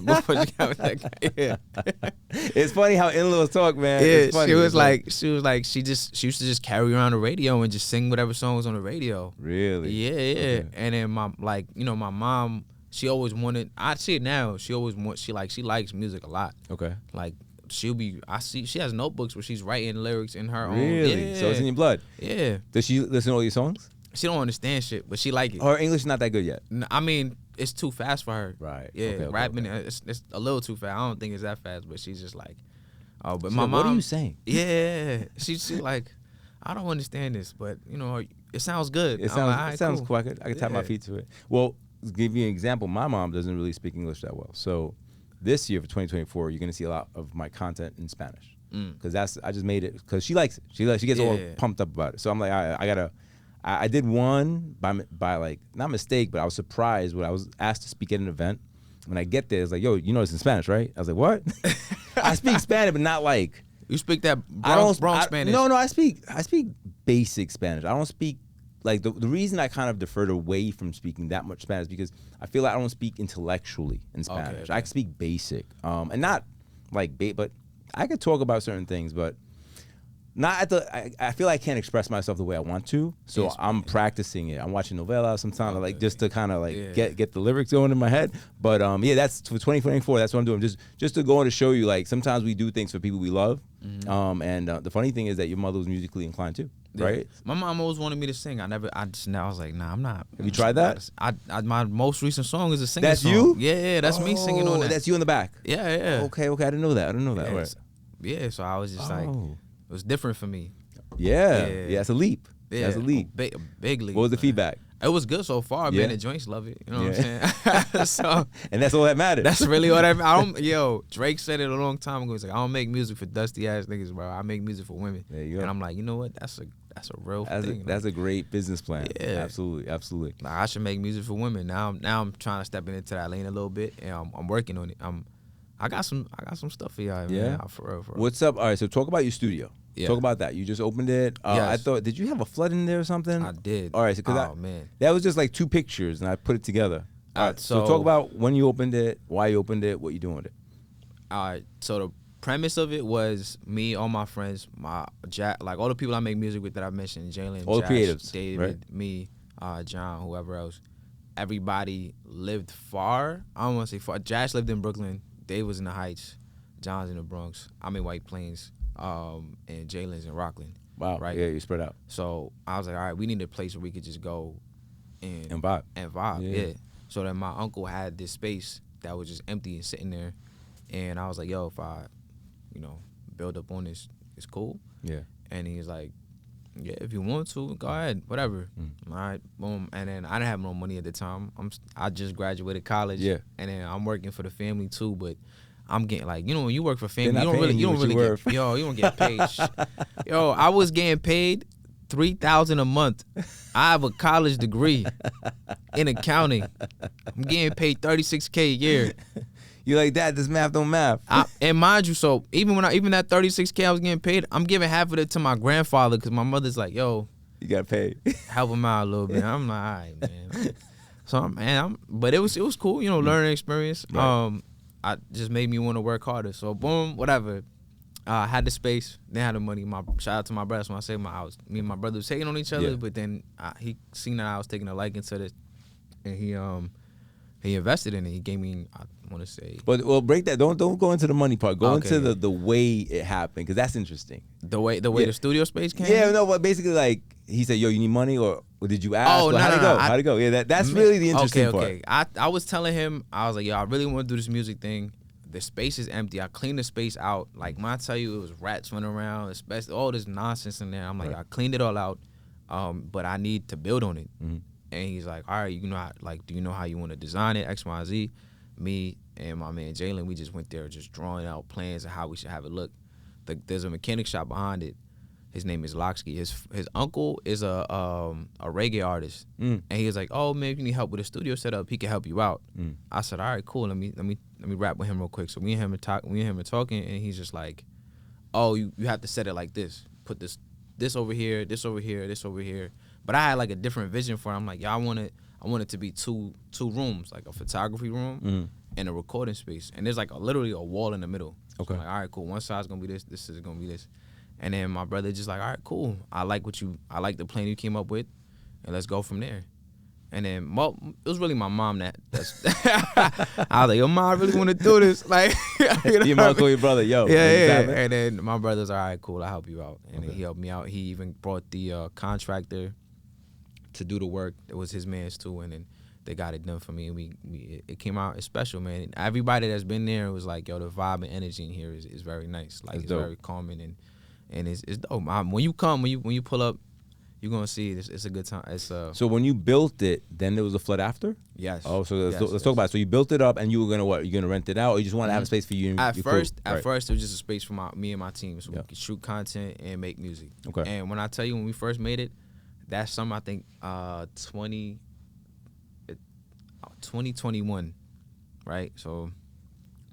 Before she got with that guy. Yeah. It's funny how in-laws talk, man. Yeah. It's funny. She used to just carry around the radio and just sing whatever song was on the radio. Really? Yeah. Okay. And then my mom, she always wanted. I see it now. She likes music a lot. Okay. Like, she has notebooks where she's writing lyrics in her own. Really? Yeah. So it's in your blood. Yeah. Does she listen to all your songs? She don't understand shit, but she like it. Her English is not that good yet. I mean, it's too fast for her. Right. Yeah, Okay, rapping, it's a little too fast. I don't think it's that fast, but she's just like, oh, but She's my like, mom. what are you saying? Yeah, she like, I don't understand this, but it sounds good. It sounds cool. I could tap my feet to it. Well, to give you an example, my mom doesn't really speak English that well. So this year for 2024, you're gonna see a lot of my content in Spanish because I just made it because she likes it. She gets all pumped up about it. So I'm like, I did one by like, not mistake, but I was surprised when I was asked to speak at an event. When I get there, it's like, yo, you know it's in Spanish, right? I was like, what? I speak Spanish, but not like. You speak that Bronx Spanish? No, I speak basic Spanish. I don't speak, like, the reason I kind of deferred away from speaking that much Spanish is because I feel like I don't speak intellectually in Spanish. Okay. I can speak basic, and not like, but I could talk about certain things, but not at the. I feel like I can't express myself the way I want to, so yes, I'm practicing it. I'm watching novellas sometimes, like just to kind of like get the lyrics going in my head. But yeah, that's for 2024. That's what I'm doing. Just to go on to show you, like sometimes we do things for people we love. And the funny thing is that your mother was musically inclined too, right? My mom always wanted me to sing. I was like, nah, I'm not. Have you tried that? My most recent song is a singing song. That's you? Yeah, that's me singing on that. That's you in the back. Yeah. Okay, I didn't know that. Right. Yeah, so I was just like, it was different for me. Yeah, it's a leap. Yeah, that's a leap. Big leap. What was the feedback? It was good so far, man. The joints love it. You know what I'm saying? So, and that's all that matters. That's really what I don't. Yo, Drake said it a long time ago. He's like, I don't make music for dusty ass niggas, bro. I make music for women. There you go. And I'm like, you know what? That's a real thing. That's a great business plan. Yeah, absolutely. Like, I should make music for women. Now I'm trying to step into that lane a little bit, and I'm working on it. I got some stuff for y'all. Yeah, man, for real. What's up? All right, so talk about your studio. Yeah. Talk about that. You just opened it. Yes. I thought, did you have a flood in there or something? I did. All right, so man, that was just like 2 pictures, and I put it together. All right, so talk about when you opened it, why you opened it, what you doing with it. All right, so the premise of it was me, all my friends, like all the people I make music with that I mentioned, Jalen, all Josh, the creatives, David, right? me, John, whoever else. Everybody lived far. I don't want to say far. Josh lived in Brooklyn. Dave was in the Heights. John's in the Bronx. I'm in White Plains. And Jalen's in Rockland. Wow. Right? Yeah, you spread out. So I was like, all right, we need a place where we could just go and vibe. Yeah. So then my uncle had this space that was just empty and sitting there. And I was like, yo, if I, build up on this, it's cool. Yeah. And he was like, yeah, if you want to, go ahead, whatever. All right, boom. And then I didn't have no money at the time. I just graduated college. Yeah. And then I'm working for the family too, but I'm getting like, when you work for family, you don't really get, you don't get paid. Yo, I was getting paid $3,000 a month. I have a college degree in accounting. I'm getting paid $36K a year. You like that? This math don't math. And mind you, so even that $36K I was getting paid, I'm giving half of it to my grandfather because my mother's like, yo, you got paid. Help him out a little bit. I'm like, all right, man. So but it was cool, learning experience. Right. I just made me want to work harder. So boom, whatever. I had the space, then had the money. Shout out to my brother. So I say me and my brother was hating on each other, but then he seen that I was taking a liking to this, and he invested in it. He gave me, I want to say, but break that. Don't go into the money part. Go into the way it happened, because that's interesting. The way the studio space came. Yeah, no, but basically like he said, yo, you need money, or did you ask? Oh, no, how'd it go? How'd it go? Yeah, that's really the interesting part. Okay. I was telling him, I was like, yo, I really want to do this music thing. The space is empty. I cleaned the space out. Like, when I tell you, it was rats running around, especially all this nonsense in there. I'm like, I cleaned it all out, but I need to build on it. Mm-hmm. And he's like, all right, do you know how you want to design it, X, Y, Z? Me and my man Jalen, we just went there just drawing out plans of how we should have it look. There's a mechanic shop behind it. His name is Locksky. His uncle is a reggae artist, and he was like, "Oh man, if you need help with a studio setup, he can help you out." I said, "All right, cool. Let me rap with him real quick." So we and him are talking, and he's just like, "Oh, you have to set it like this. Put this over here, this over here, this over here." But I had like a different vision for it. I'm like, "Yeah, I want it to be two rooms, like a photography room and a recording space, and there's like literally a wall in the middle." Okay. So I'm like, all right, cool. One side's gonna be this. This is gonna be this. And then my brother just like, all right, cool. I like the plan you came up with, and let's go from there. And then it was really my mom that's. I was like, yo, Mom, I really want to do this. Like, your mom called your brother, yo. Yeah. And then my brother's all right, cool. I'll help you out. And then he helped me out. He even brought the contractor to do the work. It was his man's too, and then they got it done for me. And it came out. It's special, man. Everybody that's been there was like, yo, the vibe and energy in here is very nice. Like, it's very calming and it's dope. When you pull up, you're gonna see it's a good time. So when you built it, then there was a flood after? Yes. Oh, so let's talk about it. So you built it up, and you were gonna what? You're gonna rent it out, or you just want to have a space for you? And At your first, crew? it was just a space for me and my team, so we could shoot content and make music. Okay. And when I tell you, when we first made it, that's something I think 2021, right? So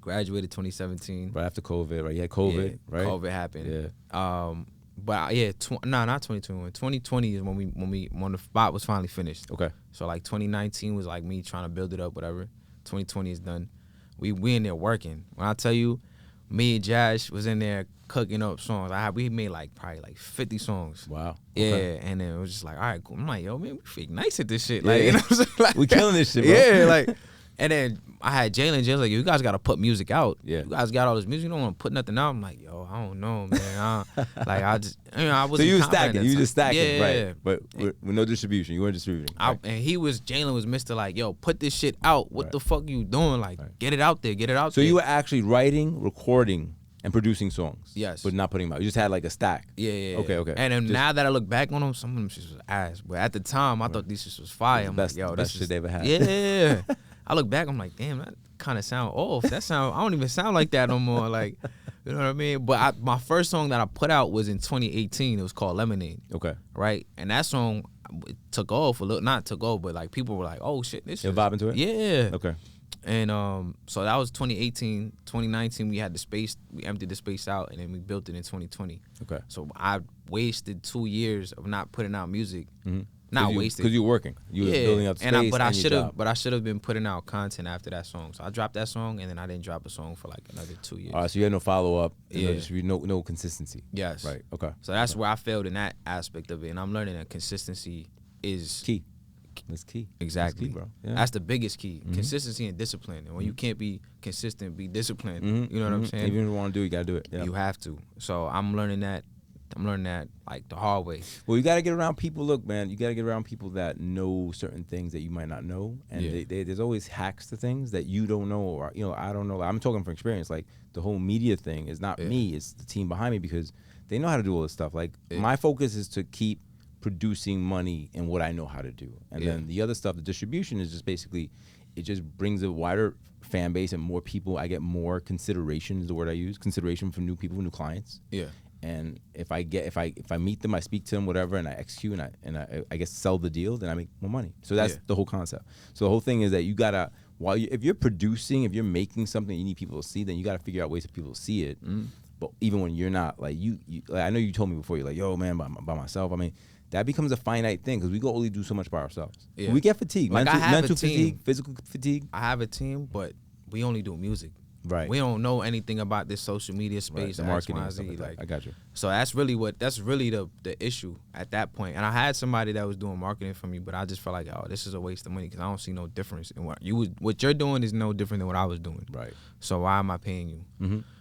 graduated 2017. Right after COVID, right? You had COVID, yeah, right? COVID happened. Yeah. But yeah, not 2021. 2020 is when the spot was finally finished. Okay. So like 2019 was like me trying to build it up, whatever. 2020 is done. We in there working. When I tell you, me and Josh was in there cooking up songs. We made probably 50 songs. Wow. Yeah, Okay. and then it was just like, all right, cool. I'm like, yo, man, we feel nice at this shit. Yeah. Like, you know what I'm saying? Like, we killing this shit, bro. Yeah, like, and then I had Jalen. Jalen's like, you guys got to put music out. Yeah. You guys got all this music. You don't want to put nothing out. I'm like, yo, I don't know, man. I just, I was. So you were stacking. You just stacking, yeah, right? Yeah. But with no distribution. You weren't distributing. Right? And Jalen was Mr. Like, yo, put this shit out. What the fuck you doing? Like, get it out there. Get it out so there. So you were actually writing, recording, and producing songs. Yes. But not putting them out. You just had like a stack. Yeah. Okay. And then now that I look back on them, some of them shit was ass. But at the time, I thought these shit was fire. I'm like, yo, best shit they ever had. Yeah. I look back, I'm like, damn, that kind of sound off. I don't even sound like that no more. Like, you know what I mean? But my first song that I put out was in 2018. It was called Lemonade. Okay. Right? And that song took off a little, not took off, but like people were like, oh shit, this You're is. vibing to it? Yeah. Okay. And so that was 2018. 2019, we had the space, we emptied the space out, and then we built it in 2020. Okay. So I wasted 2 years of not putting out music. Not wasted. Because you're working. You were building up space but I should have been putting out content after that song. So I dropped that song, and then I didn't drop a song for like another 2 years. All right, so you had no follow-up. Yeah. No consistency. Yes. Right, okay. So that's where I failed in that aspect of it, and I'm learning that consistency is Key. That's key. Exactly, That's key, bro. Yeah. That's the biggest key. Consistency and discipline. And when you can't be consistent, be disciplined. You know what I'm saying? Even if you want to do it, you got to do it. Yeah. You have to. So I'm learning that. Like the hard way. Well, you got to get around people. Look, man, you got to get around people that know certain things that you might not know. And there's always hacks to things that you don't know, or I don't know. I'm talking from experience. Like the whole media thing is not me; it's the team behind me, because they know how to do all this stuff. Like my focus is to keep producing money in what I know how to do, and then the other stuff, the distribution, is just basically it just brings a wider fan base and more people. I get more consideration is the word I use. Consideration from new people, new clients. Yeah. And if I meet them, I speak to them, whatever, and I execute and I guess sell the deal, then I make more money. So that's the whole concept. So the whole thing is that you gotta if you're producing, if you're making something you need people to see, then you gotta figure out ways for people to see it. But even when you're not, like you like, I know you told me before, you're like, yo man, by myself. I mean, that becomes a finite thing because we can only do so much by ourselves. Yeah. We get fatigue, like mental fatigue, physical fatigue. I have a team, but we only do music. Right. We don't know anything about this social media space, the marketing, and stuff like that. I got you. So that's really the issue at that point. And I had somebody that was doing marketing for me, but I just felt like, oh, this is a waste of money because I don't see no difference in what you're doing is no different than what I was doing. Right. So why am I paying you?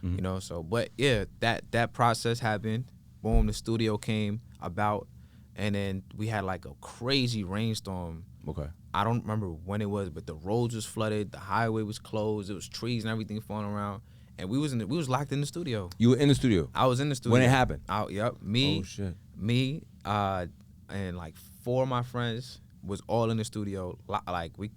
You know. So, but yeah, that process happened. Boom, the studio came about, and then we had like a crazy rainstorm. Okay. I don't remember when it was, but the roads was flooded, the highway was closed, there was trees and everything falling around, and we was locked in the studio. You were in the studio? I was in the studio. When it happened? Yep. Me. Oh shit. Me, and like 4 of my friends was all in the studio. Like we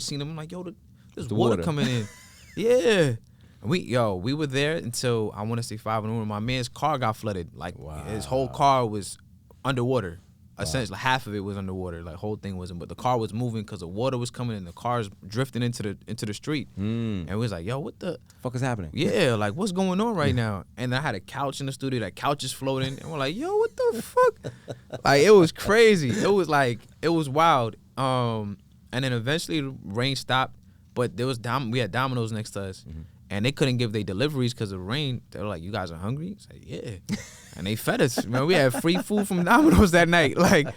seen them like, yo, there's water coming in. Yeah. We were there until I want to say 5 in the morning. My man's car got flooded. Like his whole car was underwater. Essentially, half of it was underwater. Like whole thing wasn't, but the car was moving because the water was coming and the cars drifting into the street. And we was like, yo, what the fuck is happening? Yeah, like what's going on right now? And I had a couch in the studio. That couch is floating, and we're like, yo, what the fuck? Like it was crazy. It was wild. And then eventually the rain stopped, but we had Domino's next to us. And they couldn't give their deliveries because of the rain. They were like, you guys are hungry? I said, yeah. And they fed us. Man, we had free food from Domino's that night. Like,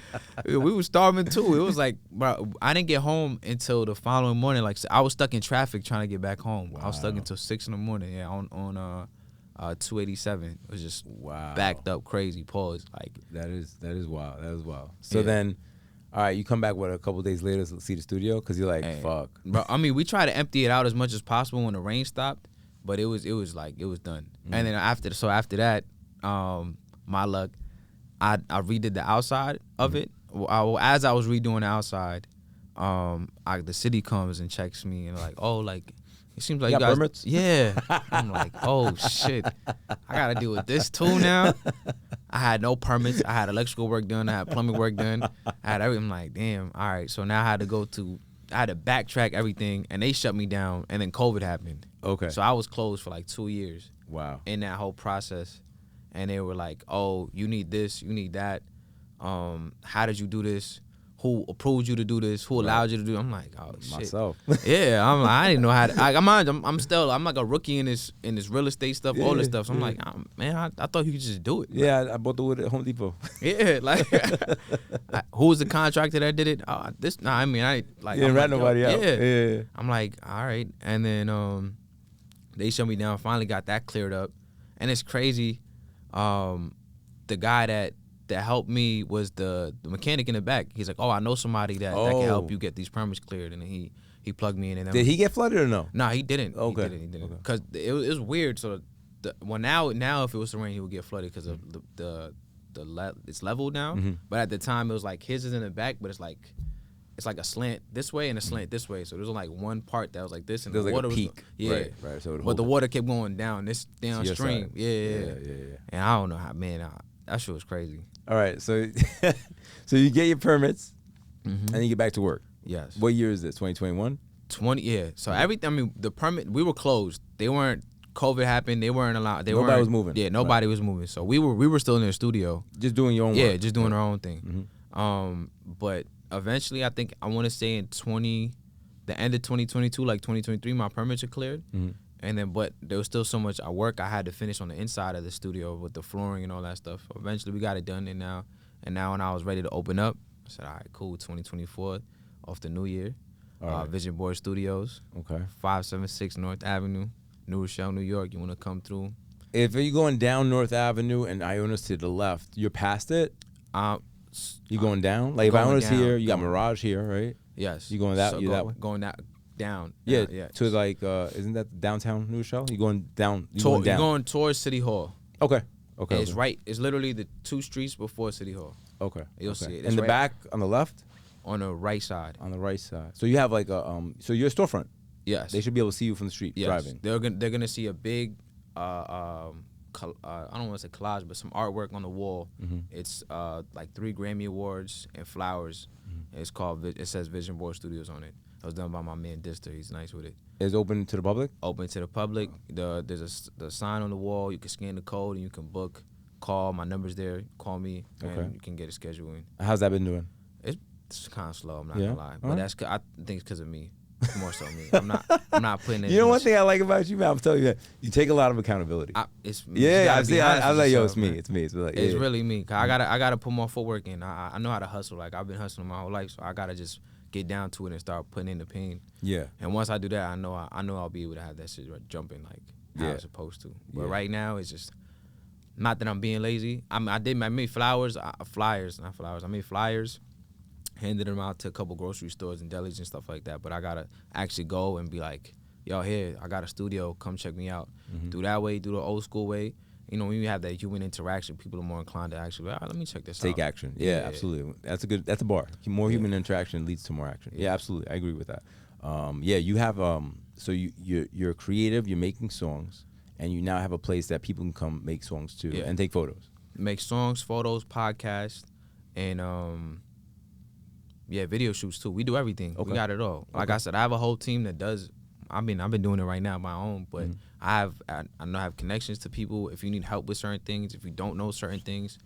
we were starving too. It was like, bro, I didn't get home until the following morning. Like, I was stuck in traffic trying to get back home. Wow. I was stuck until 6 in the morning. Yeah, on 287. It was just backed up crazy. Pause. Like that is wild. That is wild. So then, all right, you come back a couple days later to see the studio because you're like, fuck. Bro, I mean, we tried to empty it out as much as possible when the rain stopped, but it was done. And then after that, my luck, I redid the outside of it. As I was redoing the outside, the city comes and checks me and like, oh, like it seems like you guys permits? Yeah. I'm like, oh shit, I gotta deal with this too now. I had no permits. I had electrical work done. I had plumbing work done. I had everything. I'm like, damn. All right. So now I had to backtrack everything, and they shut me down. And then COVID happened. Okay. So I was closed for like 2 years. Wow. In that whole process, and they were like, oh, you need this, you need that. How did you do this? Who approved you to do this? Who allowed you to do it? I'm like, oh shit. Myself. Yeah, I didn't know how to. I'm like a rookie in this real estate stuff, all this stuff. So I'm like, man, I thought you could just do it. Yeah, I bought the wood at Home Depot. Yeah, like who was the contractor that did it? I didn't rat nobody out. Yeah. I'm like, all right, and then they shut me down. Finally got that cleared up, and it's crazy. The guy that helped me was the mechanic in the back. He's like, oh, I know somebody that can help you get these permits cleared, and then he plugged me in. And did he get flooded or no? No, he didn't. Okay. He didn't. Because it was weird. So now if it was to rain, he would get flooded because of it's level now. But at the time, it was like his is in the back, but it's like a slant this way and a slant this way. So there's like one part that was like this, and there was the water like a peak. Right. So but the water kept going down downstream. Yeah. And I don't know how, man. That shit was crazy. All right, so you get your permits, and then you get back to work. Yes. What year is this? 2021. Yeah. So everything. I mean, the permit. We were closed. They weren't. COVID happened. They weren't allowed. Nobody was moving. Yeah, nobody was moving. So we were still in the studio. Just doing your own work. Yeah, just doing our own thing. But eventually, I think I want to say in the end of 2022, like 2023, my permits are cleared. And then, but there was still so much work I had to finish on the inside of the studio with the flooring and all that stuff. Eventually, we got it done, and now when I was ready to open up, I said, all right, cool, 2024, off the new year. Vision Board Studios. Okay. 576 North Avenue, New Rochelle, New York. You want to come through? If you're going down North Avenue and Iona's to the left, you're past it? You going down? Like if Iona's here, you got Mirage here, right? Yes. You going that? So you that way? Going down. Yeah. Yeah. To like, isn't that downtown New Rochelle? You going down? You're going towards City Hall. Okay. And it's right. It's literally the 2 streets before City Hall. Okay. You'll see it. In the back on the left? On the right side. On the right side. So you have like a so you're a storefront. Yes. They should be able to see you from the street driving. They're gonna see a big I don't want to say collage, but some artwork on the wall. It's like 3 Grammy Awards and flowers. It's called. It says Vision Board Studios on it. It was done by my man Dister. He's nice with it. It's open to the public. Open to the public. There's the sign on the wall. You can scan the code and you can book. Call my number's there. Call me and you can get a schedule in. How's that been doing? It's kind of slow. I'm not gonna lie, but Right. that's I think it's because of me. More so me. I'm not putting it. You know one thing I like about you, man. I'm telling you that you take a lot of accountability. It's yeah, I was like, yo, it's me. Man. It's me. It's like, it's really me. 'Cause I gotta put more footwork in. I know how to hustle. Like I've been hustling my whole life, so I gotta just get down to it and start putting in the pain. Yeah. And once I do that, I know I'll be able to have that shit jumping like how it's supposed to. But right now, it's just not that I'm being lazy. I made flyers. I made flyers. Handed them out to a couple grocery stores and delis and stuff like that. But I gotta actually go and be like, yo, here, I got a studio. Come check me out. Do that way, do the old school way. You know, when you have that human interaction, people are more inclined to actually, all right, let me check this out. Take action. Yeah, absolutely. That's a bar. More human interaction leads to more action. Yeah, absolutely. I agree with that. You have so you're creative. You're making songs, and you now have a place that people can come make songs too and take photos. Make songs, photos, podcasts, and video shoots too. We do everything. We got it all. Like I said, I have a whole team that does. I've been doing it right now on my own, but I know I have connections to people. If you need help with certain things, if you don't know certain things,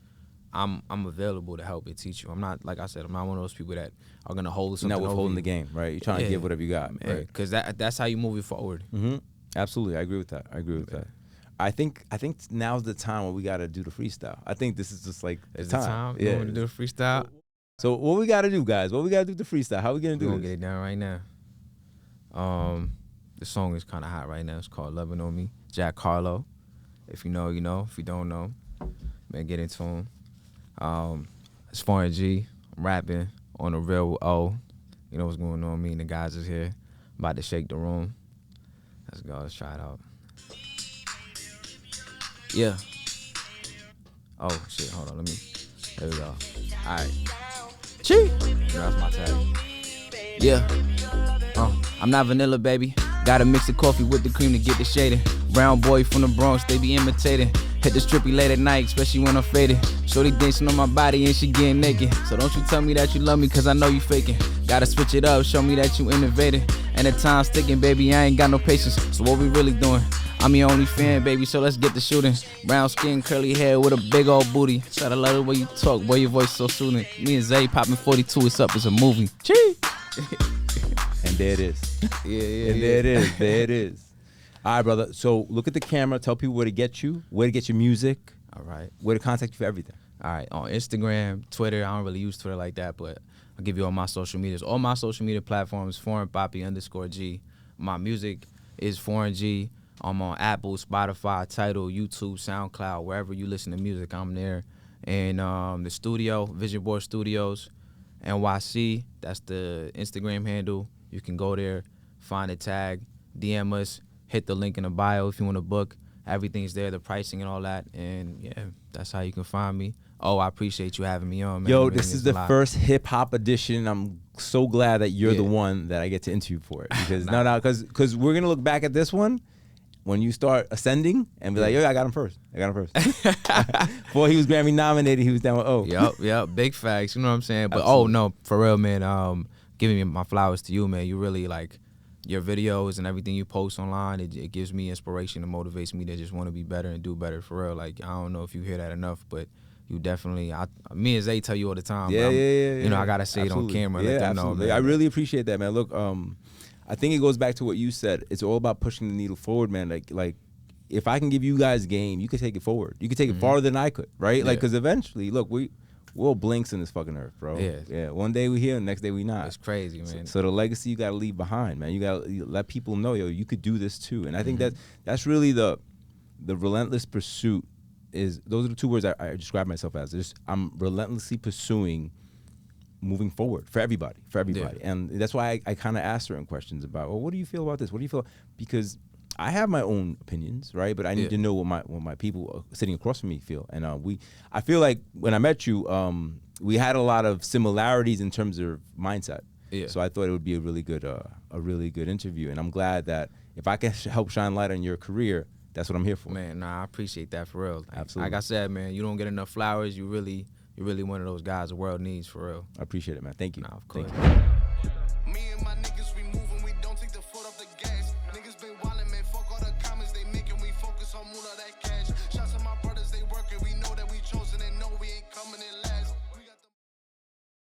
I'm available to help and teach you. I'm not, like I said, I'm not one of those people that are gonna hold something. You're not withholding the game, right? You're trying to give whatever you got, right? Because that's how you move it forward. Absolutely, I agree with that. I think now's the time where we gotta do the freestyle. I think this is just like the time. You want to do the freestyle? So what we gotta do, guys? What we gotta do with the freestyle? How we gonna do this? We're gonna get it down right now. The song is kind of hot right now. It's called "Loving on Me." Jack Harlow. If you know, you know. If you don't know, man, get into him. It's Foreign G. I'm rapping on the real O. You know what's going on? Me and the guys is here. About to shake the room. Let's go. Let's try it out. Yeah. Oh shit. Hold on. There we go. All right. Chee. That's my tag. Yeah. I'm not vanilla, baby. Gotta mix the coffee with the cream to get the shading. Brown boy from the Bronx, they be imitating. Hit the strippy late at night, especially when I'm faded. Shorty dancing on my body and she getting naked. So don't you tell me that you love me, cause I know you faking. Gotta switch it up, show me that you innovating. And the time's ticking, baby, I ain't got no patience. So what we really doing? I'm your only fan, baby, so let's get the shooting. Brown skin, curly hair with a big old booty. Said I love the way you talk, boy, your voice so soothing. Me and Zay popping 42, it's up, it's a movie. Chee! And there it is. There it is. All right, brother. So look at the camera. Tell people where to get you, where to get your music. All right. Where to contact you for everything. All right. On Instagram, Twitter. I don't really use Twitter like that, but I'll give you all my social medias. All my social media platforms, foreignpoppy_G. My music is Foreign G. I'm on Apple, Spotify, Tidal, YouTube, SoundCloud, wherever you listen to music, I'm there. And the studio, Vision Board Studios, NYC. That's the Instagram handle. You can go there, find a tag, DM us, hit the link in the bio if you want to book. Everything's there, the pricing and all that. And yeah, that's how you can find me. Oh, I appreciate you having me on, man. Yo, this is the first hip hop edition. I'm so glad that you're the one that I get to interview for it. Because because we're gonna look back at this one when you start ascending and be like, yo, I got him first. Before he was Grammy nominated, he was down with O. Yep, big facts. You know what I'm saying? But absolutely. Oh no, for real, man. Giving me my flowers to you, man. You really like your videos and everything you post online. It gives me inspiration and motivates me to just want to be better and do better for real. Like I don't know if you hear that enough, but you definitely. Me and Zay tell you all the time. Yeah. You know, I gotta say Absolutely. it on camera. Yeah, Let them know, absolutely. man. I really appreciate that, man. Look, I think it goes back to what you said. It's all about pushing the needle forward, man. Like if I can give you guys game, you can take it forward. You can take it farther than I could, right? Like, because eventually, look, we're all blinks in this fucking earth, bro. Yeah. One day we here, and the next day we not. It's crazy, man. So the legacy you gotta leave behind, man. You gotta let people know, yo, you could do this too. And I think that's really the relentless pursuit. Those are the two words I describe myself as. I'm relentlessly pursuing moving forward for everybody. And that's why I kind of ask certain questions about, well, what do you feel about this? What do you feel? Because I have my own opinions, right? But I need to know what my people sitting across from me feel. And I feel like when I met you, we had a lot of similarities in terms of mindset. Yeah. So I thought it would be a really good interview. And I'm glad that if I can help shine light on your career, that's what I'm here for. Man, I appreciate that for real. Absolutely. Like I said, man, you don't get enough flowers. You're really one of those guys the world needs for real. I appreciate it, man. Thank you. Nah, of course. Me and my niggas